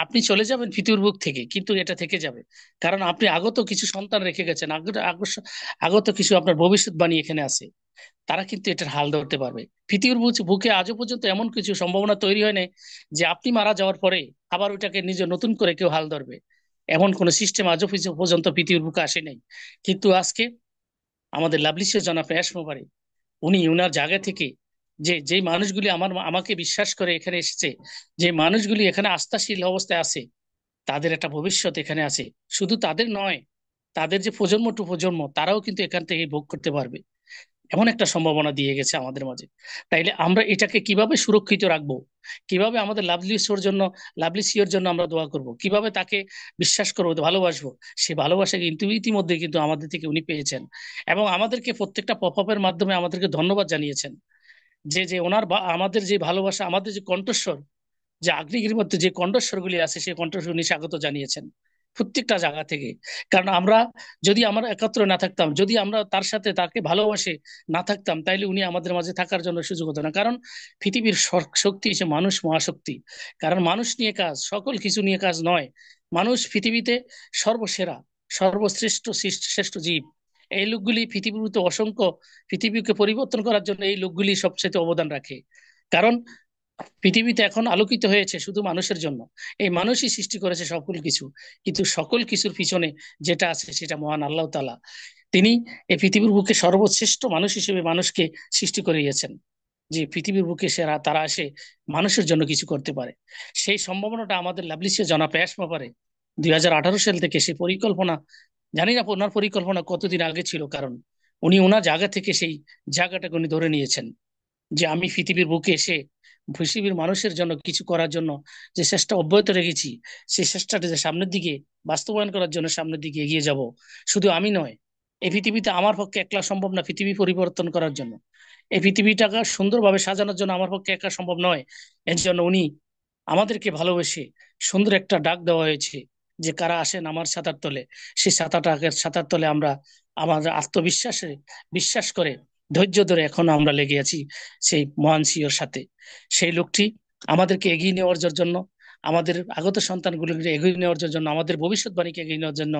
আপনি চলে যাবেন পৃথিবীর বুক থেকে কিন্তু এটা থেকে যাবে। কারণ আপনি আগত কিছু সন্তান রেখে গেছেন, আগত কিছু আপনার ভবিষ্যৎবাণী এখানে আছে, তারা কিন্তু এটার হাল ধরতে পারবে। পৃথিবীর বুকে আজও পর্যন্ত এমন কিছু সম্ভাবনা তৈরি হয় নাই যে আপনি মারা যাওয়ার পরে আবার ওইটাকে নিজে নতুন করে কেউ হাল ধরবে, এমন কোন সিস্টেম আজও পর্যন্ত পৃথিবীর বুকে আসে নাই। কিন্তু আজকে আমাদের লাভলিসিও জনাব এসমো, উনি ওনার জায়গা থেকে যেই মানুষগুলি আমাকে বিশ্বাস করে এখানে এসেছে, যে মানুষগুলি এখানে আস্থাশীল অবস্থায় আছে, তাদের একটা ভবিষ্যৎ এখানে আছে। শুধু তাদের নয়, তাদের যে প্রজন্ম টু প্রজন্ম তারাও কিন্তু এখান থেকে ভোগ করতে পারবে, এমন একটা সম্ভাবনা দিয়ে গেছে আমাদের মাঝে। তাইলে আমরা এটাকে কিভাবে সুরক্ষিত রাখবো, কিভাবে আমাদের লাভলি সিওর জন্য আমরা দোয়া করব, কিভাবে তাকে বিশ্বাস করবো, ভালোবাসবো, সে ভালোবাসা কিন্তু ইতিমধ্যে কিন্তু আমাদের থেকে উনি পেয়েছেন। এবং আমাদেরকে প্রত্যেকটা পপ আপের মাধ্যমে আমাদেরকে ধন্যবাদ জানিয়েছেন, যে যে ওনার আমাদের যে ভালোবাসা, আমাদের যে কণ্ঠস্বর, যে আগ্নেয়গিরির মধ্যে যে কণ্ঠস্বরগুলি আছে, সেই কণ্ঠস্বর উনি স্বাগত জানিয়েছেন প্রত্যেকটা জায়গা থেকে। কারণ যদি আমরা একত্র না থাকতাম, যদি আমরা তার সাথে তাকে ভালোবাসে না থাকতাম, তাইলে উনি আমাদের মাঝে থাকার জন্য সুযোগ হতো না। কারণ পৃথিবীর শক্তি হচ্ছে মানুষ, মহাশক্তি। কারণ মানুষ নিয়ে কাজ, সকল কিছু নিয়ে কাজ নয়। মানুষ পৃথিবীতে সর্বসেরা, সর্বশ্রেষ্ঠ শ্রেষ্ঠ জীব। এই লোকগুলি পৃথিবীতে অসংখ্য, পৃথিবীকে পরিবর্তন করার জন্য এই লোকগুলি সবচেয়ে অবদান রাখে। কারণ পৃথিবীতে এখন আলোকিত হয়েছে শুধু মানুষের জন্য, এই মানুষই সৃষ্টি করেছে সকল কিছু। কিন্তু সকল কিছুর পিছনে যেটা আছে সেটা মহান আল্লাহ তাআলা। তিনি এই পৃথিবীর বুকে সর্বশ্রেষ্ঠ মানুষ হিসেবে মানুষকে সৃষ্টি করিয়েছেন, যে পৃথিবীর বুকে তারা এসে মানুষের জন্য কিছু করতে পারে। সেই সম্ভাবনাটা আমাদের লাভলিসে জনাব এসমো পারে 2018 সাল থেকে সেই পরিকল্পনা, জানি না ওনার পরিকল্পনা কতদিন আগে ছিল, কারণ উনি ওনার জায়গা থেকে সেই জায়গাটাকে উনি ধরে নিয়েছেন, যে আমি পৃথিবীর বুকে এসে পৃথিবীর মানুষের জন্য কিছু করার জন্য যে চেষ্টা অব্যাহত রেখেছি, সেই চেষ্টাটা যে সামনের দিকে বাস্তবায়ন করার জন্য সামনের দিকে এগিয়ে যাব। শুধু আমি নয়, এই পৃথিবীতে আমার পক্ষে একলা সম্ভব না পৃথিবী পরিবর্তন করার জন্য, এই পৃথিবীটাকে সুন্দরভাবে সাজানোর জন্য আমার পক্ষে একা সম্ভব নয়। এর জন্য উনি আমাদেরকে ভালোবেসে সুন্দর একটা ডাক দেওয়া হয়েছে, যে কারা আসেন আমার ছাতার তলে। সেই ছাতার তলে আমরা আমাদের আত্মবিশ্বাসে বিশ্বাস করে ধৈর্য ধরে এখনো আমরা লেগে আছি সেই মহান সিওর সাথে। সেই লোকটি আমাদেরকে এগিয়ে নেওয়ার জন্য, আমাদের আগত সন্তানগুলোকে এগিয়ে নেওয়ার জন্য, আমাদের ভবিষ্যৎবাণীকে এগিয়ে নেওয়ার জন্য,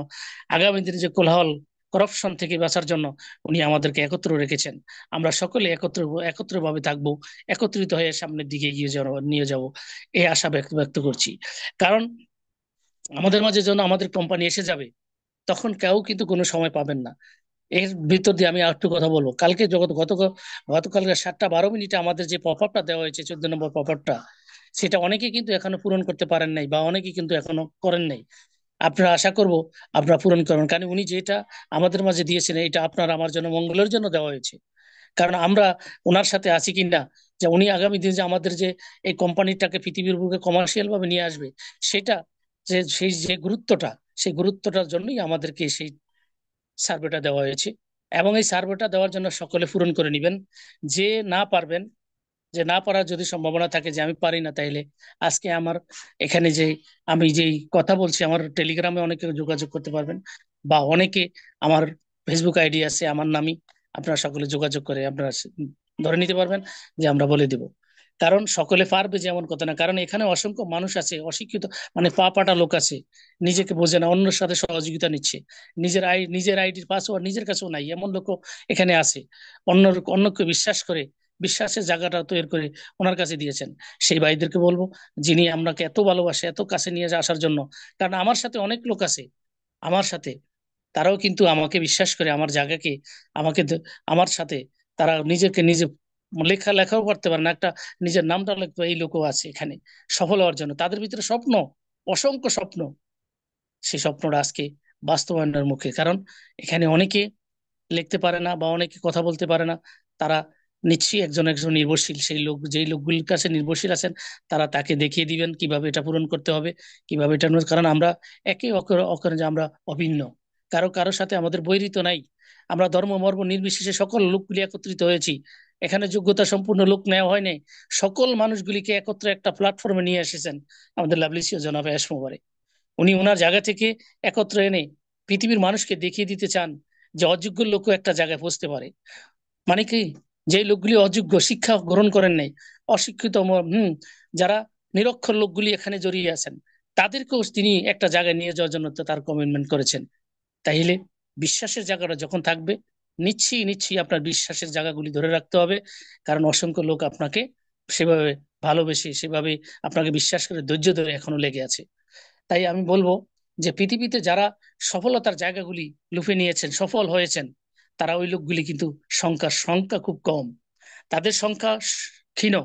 আগামী দিনে যে কোলাহল করাপশন থেকে বাঁচার জন্য উনি আমাদেরকে একত্র রেখেছেন। আমরা সকলে একত্রভাবে থাকবো, একত্রিত হয়ে সামনের দিকে নিয়ে যাব, এই আশা ব্যক্ত করছি। কারণ আমাদের মাঝে যখন আমাদের কোম্পানি এসে যাবে, তখন কেউ কিন্তু কোনো সময় পাবেন না। এর ভিতর দিয়ে আমি একটু কথা বলবো, কালকে গতকালকে 7টা 12 মিনিটে আমাদের যে পপ আপটা দেওয়া হয়েছে, 14 নম্বর পপ আপটা, সেটা অনেকে কিন্তু এখনো পূরণ করতে পারেন নাই, বা অনেকে কিন্তু এখনো করেন নাই। আপনারা আশা করব আপনারা পূরণ করবেন, কারণ উনি যেটা আমাদের মাঝে দিয়েছেন এটা আপনার আমার জন্য মঙ্গলের জন্য দেওয়া হয়েছে। কারণ আমরা ওনার সাথে আছি কিনা, যে উনি আগামী দিনে যে আমাদের যে এই কোম্পানিটাকে পৃথিবীর বুকে কমার্শিয়াল ভাবে নিয়ে আসবে, সেটা সেই গুরুত্বটা, সেই গুরুত্বটার জন্যই আমাদেরকে সেই সার্ভেটা দেওয়া হয়েছে। এবং এই সার্ভেটা দেওয়ার জন্য সকলে পূরণ করে নেবেন। যে না পারবেন, যে না পারার যদি সম্ভাবনা থাকে যে আমি পারি না, তাইলে আজকে আমার এখানে যে আমি যেই কথা বলছি, আমার টেলিগ্রামে অনেকে যোগাযোগ করতে পারবেন, বা অনেকে আমার ফেসবুক আইডি আছে আমার নামই, আপনারা সকলে যোগাযোগ করে আপনারা ধরে নিতে পারবেন, যে আমরা বলে দিব। কারণ সকলে পারবে যে এমন কথা না, কারণ এখানে অসংখ্য মানুষ আছে অশিক্ষিত, মানে পা পাটা লোক আছে, নিজেকে বোঝে না, অন্যের সাথে সহযোগিতা নিচ্ছে, নিজের আইডির পাসওয়ার্ড নিজের কাছেও নাই, এমন লোক এখানে আছে। অন্যকে বিশ্বাস করে, বিশ্বাসের জায়গাটা তৈরি করে ওনার কাছে দিয়েছেন। সেই ভাইদেরকে বলবো, যিনি আপনাকে এত ভালোবাসে এত কাছে নিয়ে আসার জন্য। কারণ আমার সাথে অনেক লোক আছে, আমার সাথে তারাও কিন্তু আমাকে বিশ্বাস করে আমার জায়গাকে, আমাকে আমার সাথে তারা নিজে লেখাও করতে পারে না, একটা নিজের নামটা লিখতে এই লোকও আছে এখানে সফল হওয়ার জন্য। তাদের ভিতরে স্বপ্ন, অসংখ্য স্বপ্ন, সেই স্বপ্নটা আজকে বাস্তবায়নের মুখে। কারণ এখানে অনেকে লিখতে পারে না বা অনেকে কথা বলতে পারে না, তারা নিশ্চয়ই একজন একজন নির্ভরশীল, সেই লোক যেই লোকগুলির কাছে নির্ভরশীল আছেন, তারা তাকে দেখিয়ে দিবেন কিভাবে এটা পূরণ করতে হবে, কিভাবে এটা কারণ আমরা একে অপরের যে আমরা অভিন্ন, কারো কারোর সাথে আমাদের বৈরিত নাই। আমরা ধর্ম মর্ম নির্বিশেষে সকল লোকগুলি একত্রিত হয়েছি। এখানে যোগ্যতা সম্পূর্ণ লোক নেওয়া হয়নি, সকল মানুষগুলিকে একত্রে একটা প্ল্যাটফর্মে নিয়ে এসেছেন আমাদের লাভলি সিও জনাব এস মোবারক। উনি ওনার জায়গা থেকে একত্রে এনে পৃথিবীর মানুষকে দেখিয়ে দিতে চান যে অযোগ্য লোকও একটা জায়গায় পৌঁছতে পারে। মানে কি, যে লোকগুলি অযোগ্য, শিক্ষা গ্রহণ করেন নাই, অশিক্ষিত যারা নিরক্ষর লোকগুলি এখানে জড়িয়ে আছেন, তাদেরকেও তিনি একটা জায়গায় নিয়ে যাওয়ার জন্য তো তার কমিটমেন্ট করেছেন। তাইলে বিশ্বাসের জায়গাটা যখন থাকবে, নিশ্চয়ই আপনার বিশ্বাসের জায়গাগুলি ধরে রাখতে হবে। কারণ অসংখ্য লোক আপনাকে সেভাবে ভালোবেসে, সেভাবে আপনাকে বিশ্বাস করে ধৈর্য ধরে এখনো লেগে আছে। তাই আমি বলবো যে পৃথিবীতে যারা সফলতার জায়গাগুলি লুফে নিয়েছেন, সফল হয়েছেন, তারা ওই লোকগুলি কিন্তু সংখ্যা খুব কম, তাদের সংখ্যা ক্ষীণ,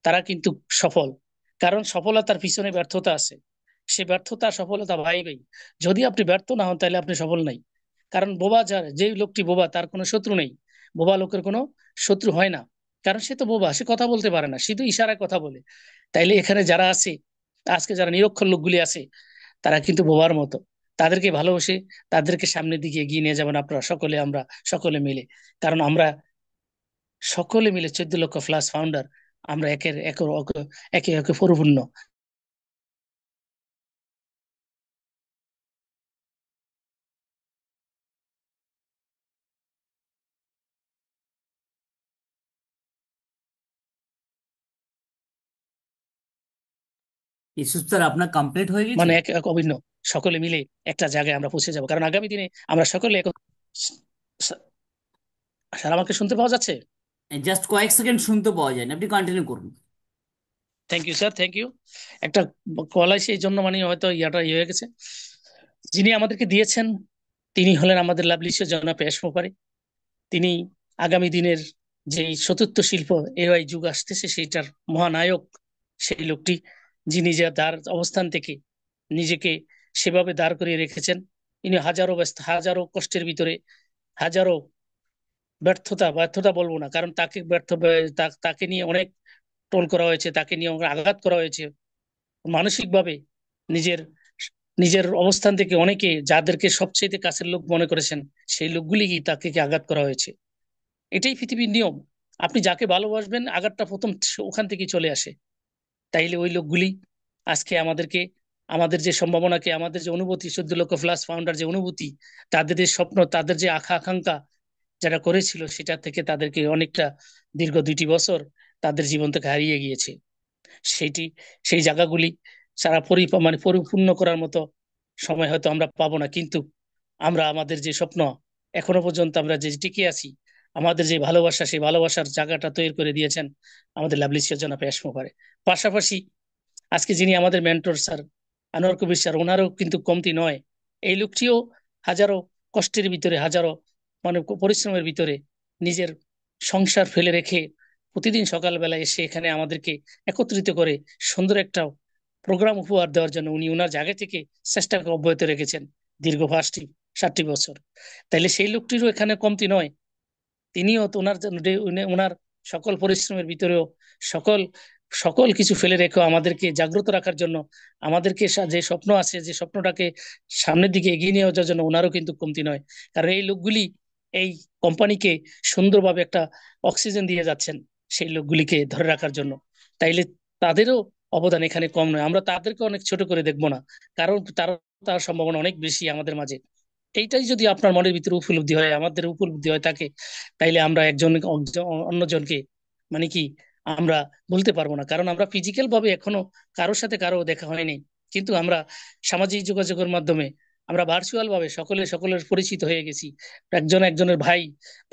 তারা কিন্তু সফল। কারণ সফলতার পিছনে ব্যর্থতা আছে, সে ব্যর্থতা সফলতা ভাই ভাই। যদি আপনি ব্যর্থ না হন তাহলে আপনি সফল নাই। কারণ বোবা, যার যে লোকটি বোবা তার কোনো শত্রু নেই, বোবা লোকের কোনো শত্রু হয় না। কারণ সে তো বোবা, সে কথা বলতে পারে না, শুধু ইশারায় কথা বলে। তাইলে এখানে যারা আছে, আজকে যারা নিরক্ষর লোকগুলি আছে, তারা কিন্তু বোবার মতো। তাদেরকে ভালোবেসে তাদেরকে সামনের দিকে এগিয়ে নিয়ে যাবেন আপনারা সকলে, আমরা সকলে মিলে। কারণ আমরা সকলে মিলে 14 লক্ষ প্লাস ফাউন্ডার, আমরা একে একে পরিপূর্ণ। ইউসুফ স্যার, আপনার কমপ্লিট হয়ে গেছে? মানে এক এক অভিন্ন, সকলে মিলে একটা জায়গায় আমরা পৌঁছে যাব। কারণ আগামী দিনে আমরা সকলে স্যার, আমাকে শুনতে পাওয়া যাচ্ছে? জাস্ট কয়েক সেকেন্ড শুনতে পাওয়া যায় না, আপনি কন্টিনিউ করুন। Thank you sir, thank you. একটা কল আসে, এই জন্য মানে হয়তো ইয়াটা ইয়ে হয়ে গেছে। যিনি আমাদেরকে দিয়েছেন তিনি হলেন আমাদের লাভলিশে জনাব এস মোবারক। তিনি আগামী দিনের যে চতুর্থ শিল্প এআই যুগ আসতেছে সেইটার মহানায়ক, সেই লোকটি, যিনি যে তার অবস্থান থেকে নিজেকে সেভাবে দাঁড় করিয়ে রেখেছেন। ইনি হাজারো কষ্টের ভিতরে, হাজারো ব্যর্থতা বলবো না, কারণ তাকে তাকে নিয়ে অনেক ট্রোল করা হয়েছে, তাকে নিয়ে অনেক আঘাত করা হয়েছে মানসিকভাবে। নিজের নিজের অবস্থান থেকে অনেকে যাদেরকে সবচেয়ে কাছের লোক মনে করেছেন, সেই লোকগুলি তাকে আঘাত করা হয়েছে। এটাই পৃথিবীর নিয়ম। আপনি যাকে ভালোবাসবেন আঘাতটা প্রথম ওখান থেকে চলে আসে। তাইলে ওই লোকগুলি আজকে আমাদেরকে, আমাদের যে সম্ভাবনাকে, আমাদের যে অনুভূতি, 14 লক্ষ প্লাস ফাউন্ডার যে অনুভূতি, তাদের যে স্বপ্ন, তাদের যে আকাঙ্ক্ষা যারা করেছিল, সেটা থেকে তাদেরকে অনেকটা দীর্ঘ 2টি বছর তাদের জীবন থেকে হারিয়ে গিয়েছে। সেইটি, সেই জায়গাগুলি সারা পরিপূর্ণ করার মতো সময় হয়তো আমরা পাবো না, কিন্তু আমরা আমাদের যে স্বপ্ন, এখনো পর্যন্ত আমরা যে টিকে আছি, আমাদের যে ভালোবাসা, সেই ভালোবাসার জায়গাটা তৈরি করে দিয়েছেন আমাদের লাভলি সিও জনাব এস মোবারক। পাশাপাশি আজকে যিনি আমাদের mentor sir Anwar Kabir sir, ওনারও কিন্তু কমতি নয়। এই লোকটিও হাজারো কষ্টের ভিতরে, হাজারো পরিশ্রমের ভিতরে নিজের সংসার ফেলে রেখে প্রতিদিন সকালবেলা এসে এখানে আমাদেরকে একত্রিত করে সুন্দর একটা প্রোগ্রাম উপহার দেওয়ার জন্য উনি ওনার জায়গা থেকে চেষ্টাকে অব্যাহত রেখেছেন দীর্ঘ 7টি বছর। তাইলে সেই লোকটিরও এখানে কমতি নয়। তিনিও তো ওনার সকল পরিশ্রমের ভিতরেও সকল সকল কিছু ফেলে রেখে আমাদেরকে জাগ্রত রাখার জন্য, আমাদেরকে যে স্বপ্ন আছে, যে স্বপ্নটাকে সামনের দিকে এগিয়ে নিয়ে যাওয়ার জন্য ওনারও কিন্তু কমতি নয়। কারণ এই লোকগুলি এই কোম্পানিকে সুন্দরভাবে একটা অক্সিজেন দিয়ে যাচ্ছেন সেই লোকগুলিকে ধরে রাখার জন্য। তাইলে তাদেরও অবদান এখানে কম নয়। আমরা তাদেরকে অনেক ছোট করে দেখবো না, কারণ তার সম্ভাবনা অনেক বেশি আমাদের মাঝে। এইটাই যদি আপনার মনের ভিতরে উপলব্ধি হয়, আমাদের উপলব্ধি হয় থাকে, তাইলে আমরা অন্যজনকে মানে কি আমরা বলতে পারবো না। কারণ আমরা ফিজিক্যাল ভাবে এখনো কারো দেখা হয়নি, কিন্তু আমরা সামাজিক যোগাযোগের মাধ্যমে, আমরা ভার্চুয়াল ভাবে সকলের পরিচিত হয়ে গেছি। একজনের ভাই,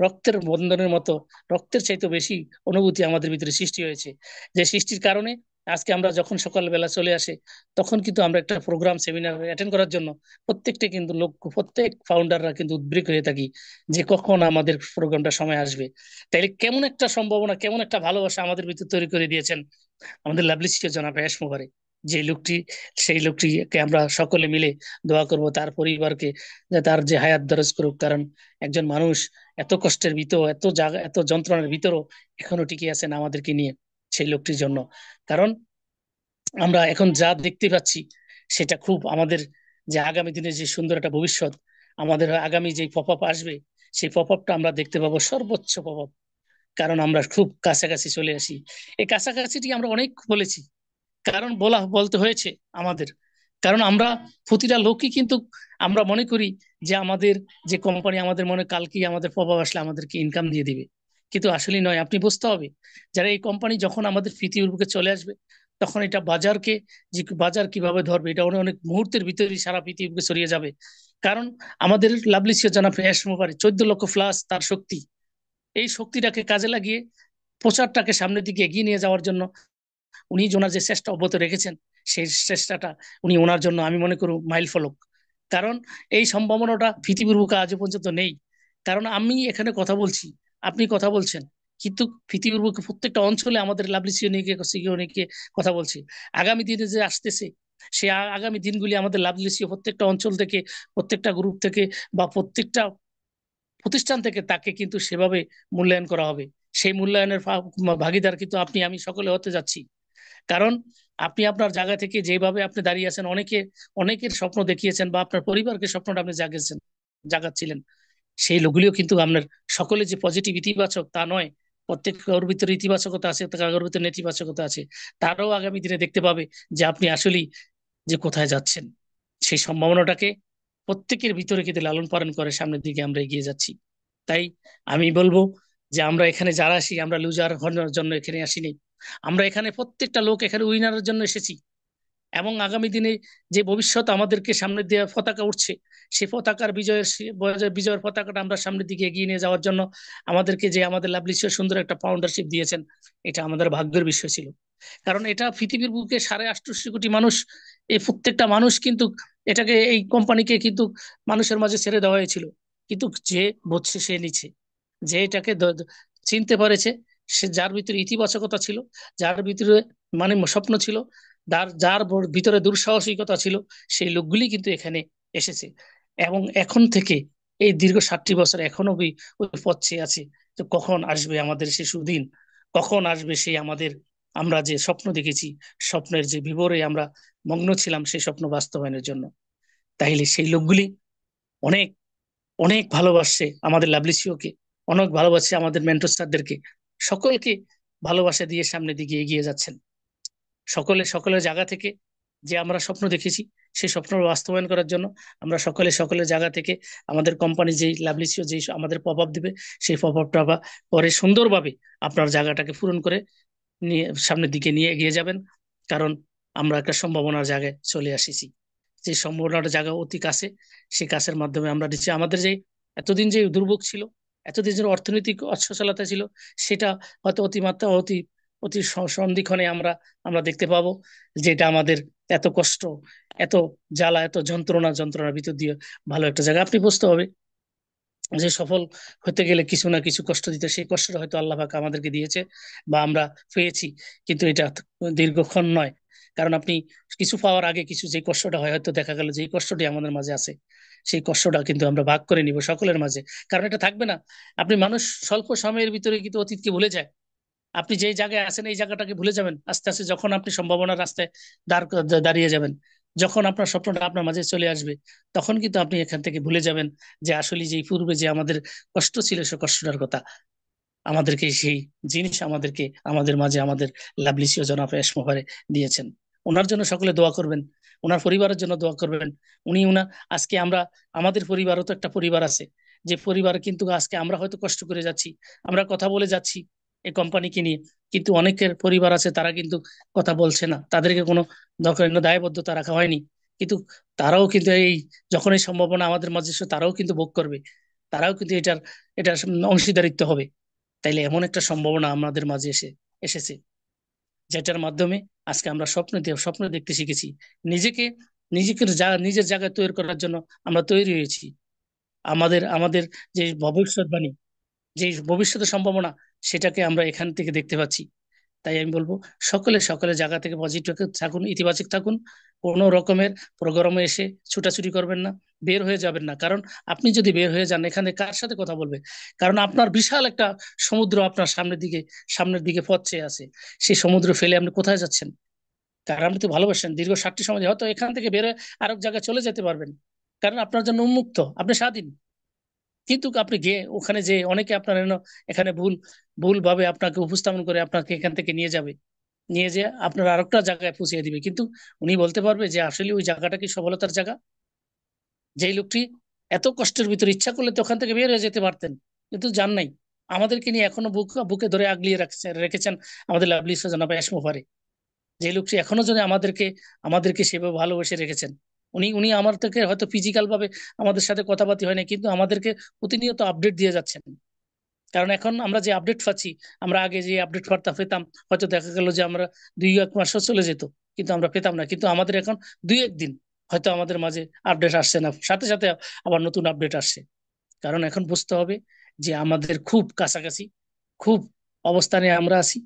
রক্তের বন্ধনের মতো, রক্তের চাইতে বেশি অনুভূতি আমাদের ভিতরে সৃষ্টি হয়েছে। যে সৃষ্টির কারণে আজকে আমরা যখন সকালবেলা চলে আসে, তখন কিন্তু আমরা একটা প্রোগ্রাম সেমিনার অ্যাটেন্ড করার জন্য প্রত্যেক ফাউন্ডাররা কিন্তু উদ্গ্রীব হয়ে থাকি যে কখন আমাদের প্রোগ্রামটা সময় আসবে। তাইলে কেমন একটা সম্ভাবনা, কেমন একটা ভালোবাসা আমাদের ভিতর তৈরি করে দিয়েছেন আমাদের লাভলি সিও জনাব এস মোবারক। যে লোকটি, সেই লোকটিকে আমরা সকলে মিলে দোয়া করব তার পরিবারকে, যে তার যে হায়াত দরাজ করুক। কারণ একজন মানুষ এত কষ্টের ভিতর, এত জায়গা, এত যন্ত্রণার ভিতরও এখনো টিকে আছেন আমাদেরকে নিয়ে, সেই লোকটির জন্য। কারণ আমরা এখন যা দেখতে পাচ্ছি, সেটা খুব আমাদের যে আগামী দিনে যে সুন্দর একটা ভবিষ্যৎ আমাদের আগামী যে পপ আপ আসবে সেই পপ আপটা আমরা দেখতে পাবো সর্বোচ্চ পপ আপ, কারণ আমরা খুব কাছাকাছি চলে আসি। এই কাছাকাছিটি আমরা অনেক বলেছি, কারণ বলতে হয়েছে আমাদের, কারণ আমরা প্রতিটা লোকই কিন্তু আমরা মনে করি যে আমাদের যে কোম্পানি আমাদের মনে কালকে আমাদের প্রভাব আসলে আমাদেরকে ইনকাম দিয়ে দিবে, কিন্তু আসলে নয়। আপনি বুঝতে হবে যারা এই কোম্পানি যখন আমাদের পৃথিবীর বুকে চলে আসবে তখন এটা বাজারকে, যে বাজার কিভাবে ধরবে এটা অনেক অনেক মুহূর্তের ভিতরেই সারা পৃথিবীকে ছড়িয়ে যাবে। কারণ আমাদের লাভলিসিয়া জনাব এসমো পারে 14 লক্ষ প্লাস তার শক্তি, এই শক্তিটাকে কাজে লাগিয়ে প্রচারটাকে সামনের দিকে এগিয়ে নিয়ে যাওয়ার জন্য উনি ওনার যে চেষ্টা অব্যাহত রেখেছেন সেই চেষ্টাটা উনি ওনার জন্য আমি মনে করি মাইল ফলক। কারণ এই সম্ভাবনাটা পৃথিবীর বুকে আজও পর্যন্ত নেই। কারণ আমি এখানে কথা বলছি, আপনি কথা বলছেন, কিন্তু পৃথিবীর বুকে প্রত্যেকটা অঞ্চলে আমাদের লাভলি সিওনিকে কথা বলছি। আগামী দিনে যে আসতেছে সে আগামী দিনগুলি আমাদের লাভলি সিও প্রত্যেকটা অঞ্চল থেকে, প্রত্যেকটা গ্রুপ থেকে বা প্রত্যেকটা প্রতিষ্ঠান থেকে তাকে কিন্তু সেভাবে মূল্যায়ন করা হবে। সেই মূল্যায়নের ভাগিদার কিন্তু আপনি আমি সকলে হতে যাচ্ছি। কারণ আপনি আপনার জায়গা থেকে যেভাবে আপনি দাঁড়িয়ে আছেন, অনেকের স্বপ্ন দেখিয়েছেন বা আপনার পরিবারকে স্বপ্নটা আপনি জাগাচ্ছিলেন, সেই লোকগুলিও কিন্তু আপনার সকলে যে পজিটিভ ইতিবাচক তা নয়। প্রত্যেক কারোর ভিতরে ইতিবাচকতা আছে, কারোর ভিতরে নেতিবাচকতা আছে। তারাও আগামী দিনে দেখতে পাবে যে আপনি আসলেই যে কোথায় যাচ্ছেন। সেই সম্ভাবনাটাকে প্রত্যেকের ভিতরে কিন্তু লালন পালন করে সামনের দিকে আমরা এগিয়ে যাচ্ছি। তাই আমি বলবো যে আমরা এখানে যারা আসি আমরা লুজার হওয়ার জন্য এখানে আসিনি, আমরা এখানে প্রত্যেকটা লোক এখানে উইনারের জন্য এসেছি। এবং আগামী দিনে যে ভবিষ্যৎ আমাদেরকে সামনে দিয়ে পতাকা উঠছে সেই পতাকার বিজয়ের পতাকাটা আমরা সামনের দিকে এগিয়ে নিয়ে যাওয়ার জন্য আমাদেরকে যে আমাদের লাভলিশিয়া সুন্দর একটা পাউন্ডারশিপ দিয়েছেন, এটা আমাদের ভাগ্যের বিষয় ছিল। কারণ এটা পৃথিবীর বুকে 88.5 কোটি মানুষ, এই প্রত্যেকটা মানুষ কিন্তু এটাকে এই কোম্পানিকে কিন্তু মানুষের মাঝে ছেড়ে দেওয়া হয়েছিল, কিন্তু যে বুঝছে সে নিচ্ছে, যে এটাকে চিনতে পারেছে, সে যার ভিতরে ইতিবাচকতা ছিল, যার ভিতরে মানে স্বপ্ন ছিল, যার যার ভিতরে দুঃসাহসিকতা ছিল, সেই লোকগুলি কিন্তু এখানে এসেছে। এবং এখন থেকে এই দীর্ঘ 60 বছর এখনো ওই পথ চেয়ে আছে যে কখন আসবে আমাদের সে সুদিন, কখন আসবে সেই আমাদের আমরা যে স্বপ্ন দেখেছি, স্বপ্নের যে বিবরে আমরা মগ্ন ছিলাম সেই স্বপ্ন বাস্তবায়নের জন্য। তাইলে সেই লোকগুলি অনেক অনেক ভালোবাসছে আমাদের লাভলিসিওকে, অনেক ভালোবাসছে আমাদের মেন্টর স্যারদেরকে, সকলকে ভালোবাসা দিয়ে সামনের দিকে এগিয়ে যাচ্ছেন। সকলের জায়গা থেকে যে আমরা স্বপ্ন দেখেছি সেই স্বপ্ন বাস্তবায়ন করার জন্য আমরা সকলের জায়গা থেকে আমাদের কোম্পানি যেই লাভলিসিও যেই আমাদের পপ আপ দিবে সেই পপ আপটা পরে সুন্দরভাবে আপনার জায়গাটাকে পূরণ করে নিয়ে সামনের দিকে নিয়ে এগিয়ে যাবেন। কারণ আমরা একটা সম্ভাবনার জায়গায় চলে আসিছি, যে সম্ভাবনার জায়গা অতি কাছে। সেই কাছের মাধ্যমে আমরা দিচ্ছি আমাদের যে এতদিন যে দুর্ভোগ ছিল, এতদিন যে অর্থনৈতিক অসচ্ছলতা ছিল, সেটা হয়তো অতিমাত্রা অতি অতি সন্ধিক্ষণে আমরা আমরা দেখতে পাবো যেটা আমাদের এত কষ্ট, এত জ্বালা, এত যন্ত্রণার ভিতর দিয়ে ভালো একটা জায়গা। আপনি বুঝতে হবে যে সফল হতে গেলে কিছু না কিছু কষ্ট দিতে, সেই কষ্টটা হয়তো আল্লাহ পাক আমাদেরকে দিয়েছে বা আমরা পেয়েছি, কিন্তু এটা দীর্ঘক্ষণ নয়। কারণ আপনি কিছু পাওয়ার আগে কিছু যে কষ্টটা হয়, হয়তো দেখা গেল যে কষ্টটি আমাদের মাঝে আছে সেই কষ্টটা কিন্তু আমরা ভাগ করে নিব সকলের মাঝে, কারণ এটা থাকবে না। আপনি মানুষ স্বল্প সময়ের ভিতরে কিন্তু অতীতকে ভুলে যায়। আপনি যেই জায়গায় আছেন এই জায়গাটাকে ভুলে যাবেন আস্তে আস্তে, যখন আপনি সম্ভাবনার রাস্তায় দাঁড়িয়ে যাবেন, যখন আপনার স্বপ্নটা আপনার মাঝে চলে আসবে, তখন কিন্তু আপনি এখান থেকে ভুলে যাবেন যে আসলে যে পূর্বে যে আমাদের কষ্ট ছিল সে কষ্টটার কথা। আমাদেরকে সেই জিনিস আমাদের মাঝে আমাদের লাভলিসিও জনাব এসমোভারে দিয়েছেন। ওনার জন্য সকলে দোয়া করবেন, ওনার পরিবারের জন্য দোয়া করবেন। আজকে আমাদের পরিবারও তো একটা পরিবার আছে, যে পরিবার কিন্তু আজকে আমরা হয়তো কষ্ট করে যাচ্ছি, আমরা কথা বলে যাচ্ছি এই কোম্পানিকে নিয়ে, কিন্তু অনেকের পরিবার আছে তারা কিন্তু কথা বলছে না, তাদেরকে কোনো দরকার দায়বদ্ধতা রাখা হয়নি। কিন্তু তারাও কিন্তু যখন এই সম্ভাবনা আমাদের মাঝে এসে তারাও কিন্তু ভোগ করবে, তারাও কিন্তু এটার অংশীদারিত্ব হবে। তাইলে এমন একটা সম্ভাবনা আমাদের মাঝে এসেছে, যেটার মাধ্যমে আজকে আমরা স্বপ্ন দেখতে শিখেছি। নিজেকে নিজের জায়গায় তৈরি করার জন্য আমরা তৈরি হয়েছি। আমাদের আমাদের যে ভবিষ্যৎবাণী, যে ভবিষ্যতের সম্ভাবনা, সেটাকে আমরা এখান থেকে দেখতে পাচ্ছি। তাই আমি বলবো সকলের জায়গা থেকে পজিটিভ থাকুন, ইতিবাচক থাকুন। কোনো রকমের প্রোগ্রামে এসে ছুটাছুটি করবেন না, বের হয়ে যাবেন না। কারণ আপনি যদি বের হয়ে যান এখানে কার সাথে কথা বলবে? কারণ আপনার বিশাল একটা সমুদ্র আপনার সামনের দিকে পথ চেয়ে আছে। সেই সমুদ্র ফেলে আপনি কোথায় যাচ্ছেন? কারণ আপনি তো ভালোবাসেন, দীর্ঘ 60 সময় হয়তো এখান থেকে বের হয়ে আরেক জায়গায় চলে যেতে পারবেন, কারণ আপনার জন্য উন্মুক্ত, আপনি স্বাধীন। কিন্তু আপনি গিয়ে ওখানে যে অনেকে আপনার এখানে ভুল ভুল ভাবে আপনাকে উপস্থাপন করে আপনাকে এখান থেকে নিয়ে যাবে, নিয়ে যেয়ে আপনার আরেকটা জায়গায় পৌঁছে দিবে, কিন্তু উনি বলতে পারবে যে আসলে ওই জায়গাটা কি সফলতার জায়গা? যেই লোকটি এত কষ্টের ভিতরে ইচ্ছা করলে তো ওখান থেকে বের হয়ে যেতে পারতেন, কিন্তু যান নাই। আমাদেরকে নিয়ে এখনো বুকে ধরে আগলিয়ে রেখেছেন আমাদের লাভলি জনাব এসমোফারে। যে লোকটি এখনো যদি আমাদেরকে সেভাবে ভালোবেসে রেখেছেন। উনি উনি আমার থেকে হয়তো ফিজিক্যাল ভাবে আমাদের সাথে কথাবার্তা হয় না, কিন্তু আমাদেরকে প্রতিনিয়ত আপডেট দিয়ে যাচ্ছেন। কারণ এখন আমরা যে আপডেট পাচ্ছি, আমরা আগে যে আপডেট বার্তা পেতাম, হয়তো দেখা গেল যে আমরা 2-1 মাসও চলে যেত, কিন্তু আমরা পেতাম না। কিন্তু আমাদের এখন 2-1 দিন হয়তো আমাদের মাঝে আপডেট আসছে না, সাথে সাথে আবার নতুন আপডেট আসছে। কারণ এখন বুঝতে হবে যে আমাদের খুব কাছাকাছি, খুব অবস্থানে আমরা আছি,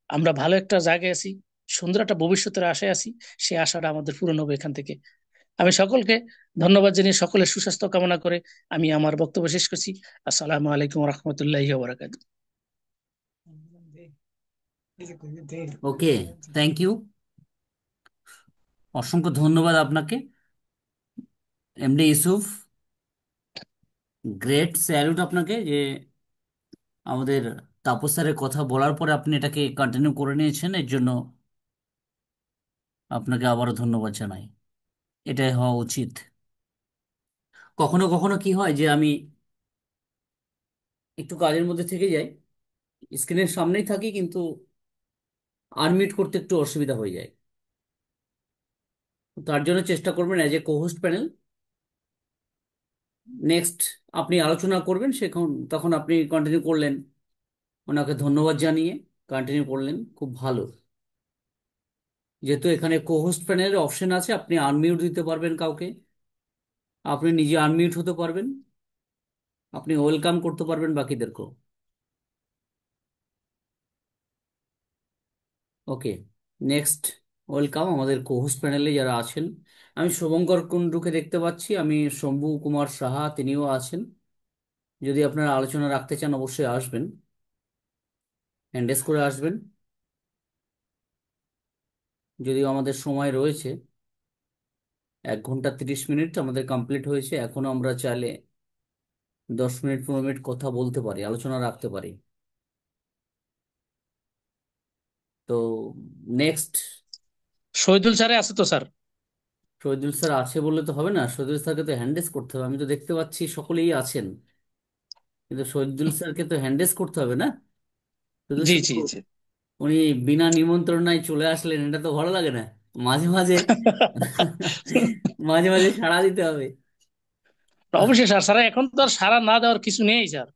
আমরা ভালো একটা জায়গায় আছি, সুন্দর একটা ভবিষ্যতের আশায় আছি। সেই আশাটা আমাদের পূরণ হবে এখান থেকে। আমি সকলকে ধন্যবাদ জানিয়ে সকলের সুস্বাস্থ্য কামনা করে আমি আমার বক্তব্য শেষ করছি। আসসালামু আলাইকুম রহমতুল্লাহি ওয়া ওকে, থ্যাংক ইউ, অসংখ্য ধন্যবাদ আপনাকে এমডি ইউসুফ। গ্রেট স্যালুট আপনাকে যে আমাদের তাপস স্যারের কথা বলার পরে আপনি এটাকে কন্টিনিউ করে নিয়েছেন, এর জন্য আপনাকে আবারও ধন্যবাদ জানাই। এটাই হওয়া উচিত। কখনো কখনো কি হয় যে আমি একটু কাজের মধ্যে থেকে যাই, স্ক্রিনের সামনেই থাকি, কিন্তু আনমিউট করতে একটু অসুবিধা হয়ে যায়। তার জন্য চেষ্টা করবেন as a co-host panel, next আপনি আলোচনা করবেন সেখন তখন আপনি কন্টিনিউ করলেন, ওনাকে ধন্যবাদ জানিয়ে কন্টিনিউ করলেন, খুব ভালো। যেহেতু এখানে কোহোস্ট প্যানেলের অপশন আছে, আপনি আনমিউট দিতে পারবেন কাউকে, আপনি নিজে আনমিউট হতে পারবেন, আপনি ওয়েলকাম করতে পারবেন বাকিদেরকেও। ওকে, নেক্সট ওয়েলকাম আমাদের কোহোস্ট প্যানেলে যারা আছেন। আমি শুভঙ্কর কুণ্ডুকে দেখতে পাচ্ছি, আমি শম্ভু কুমার সাহা, তিনিও আছেন। যদি আপনারা আলোচনা রাখতে চান অবশ্যই আসবেন, হ্যান্ডেস করে আসবেন। যদিও আমাদের সময় রয়েছে, 1 ঘন্টা 30 মিনিট আমাদের কমপ্লিট হয়েছে, এখনো আমরা চাইলে 10 মিনিট 15 মিনিট কথা বলতে পারি, আলোচনা রাখতে পারি। তো নেক্সট, শহীদুল স্যারে আছে তো স্যার? শহীদুল স্যার আছে বললে তো হবে না, শহীদুল স্যারকে তো হ্যান্ডেস করতে হবে। আমি তো দেখতে পাচ্ছি সকলেই আছেন, কিন্তু শহীদুল স্যারকে তো হ্যান্ডেস করতে হবে না। শুধু জি শুধু জি জি। উনি বিনা নিমন্ত্রণায় চলে আসলেন, এটা তো ভালো লাগে না। মাঝে মাঝে মাঝে মাঝে সাড়া দিতে হবে। অবশ্যই স্যার, স্যার এখন তো আর সাড়া না দেওয়ার কিছু নেই স্যার।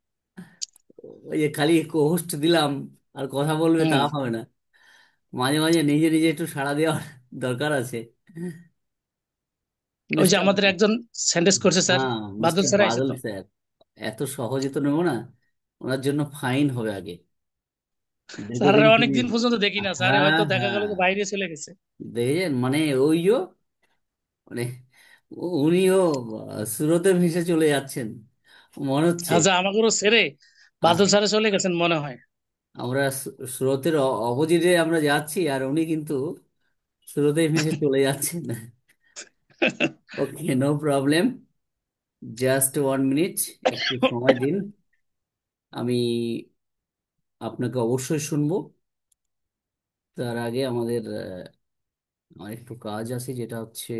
ওই যে খালি হোস্ট দিলাম আর কথা বলবে তা হুম। হবে না, মাঝে মাঝে নিজে নিজে একটু সাড়া দেওয়ার দরকার আছে। ওই যে মিস্টার, আমাদের একজন সেন্টেন্স করছে স্যার, হ্যাঁ, বাদল মিস্টার স্যার আছে বাদল তো। স্যার, এত সহজে তো নেবো না, ওনার জন্য ফাইন হবে আগে, স্যার দীর্ঘদিন তিনি। অনেকদিন পর্যন্ত দেখি না, স্যার হ্যাঁ হয়তো দেখা গেল হ্যাঁ, যে বাইরে চলে গেছে। দেখেছেন মানে ওইও মানে উনিও সুরতে ভেসে চলে যাচ্ছেন মনে হচ্ছে। আচ্ছা, আমাকেও ছেড়ে বাদল আহ, স্যারে চলে গেছেন মনে হয়। আমরা স্রোতের অপোজিটে আমরা যাচ্ছি, আর উনি কিন্তু স্রোতেই ভেসে চলে যাচ্ছেন। ওকে, নো প্রবলেম, জাস্ট 1 মিনিট, একটু সময় দিন, আমি আপনাকে অবশ্যই শুনবো। তার আগে আমাদের একটু কাজ আছে, যেটা হচ্ছে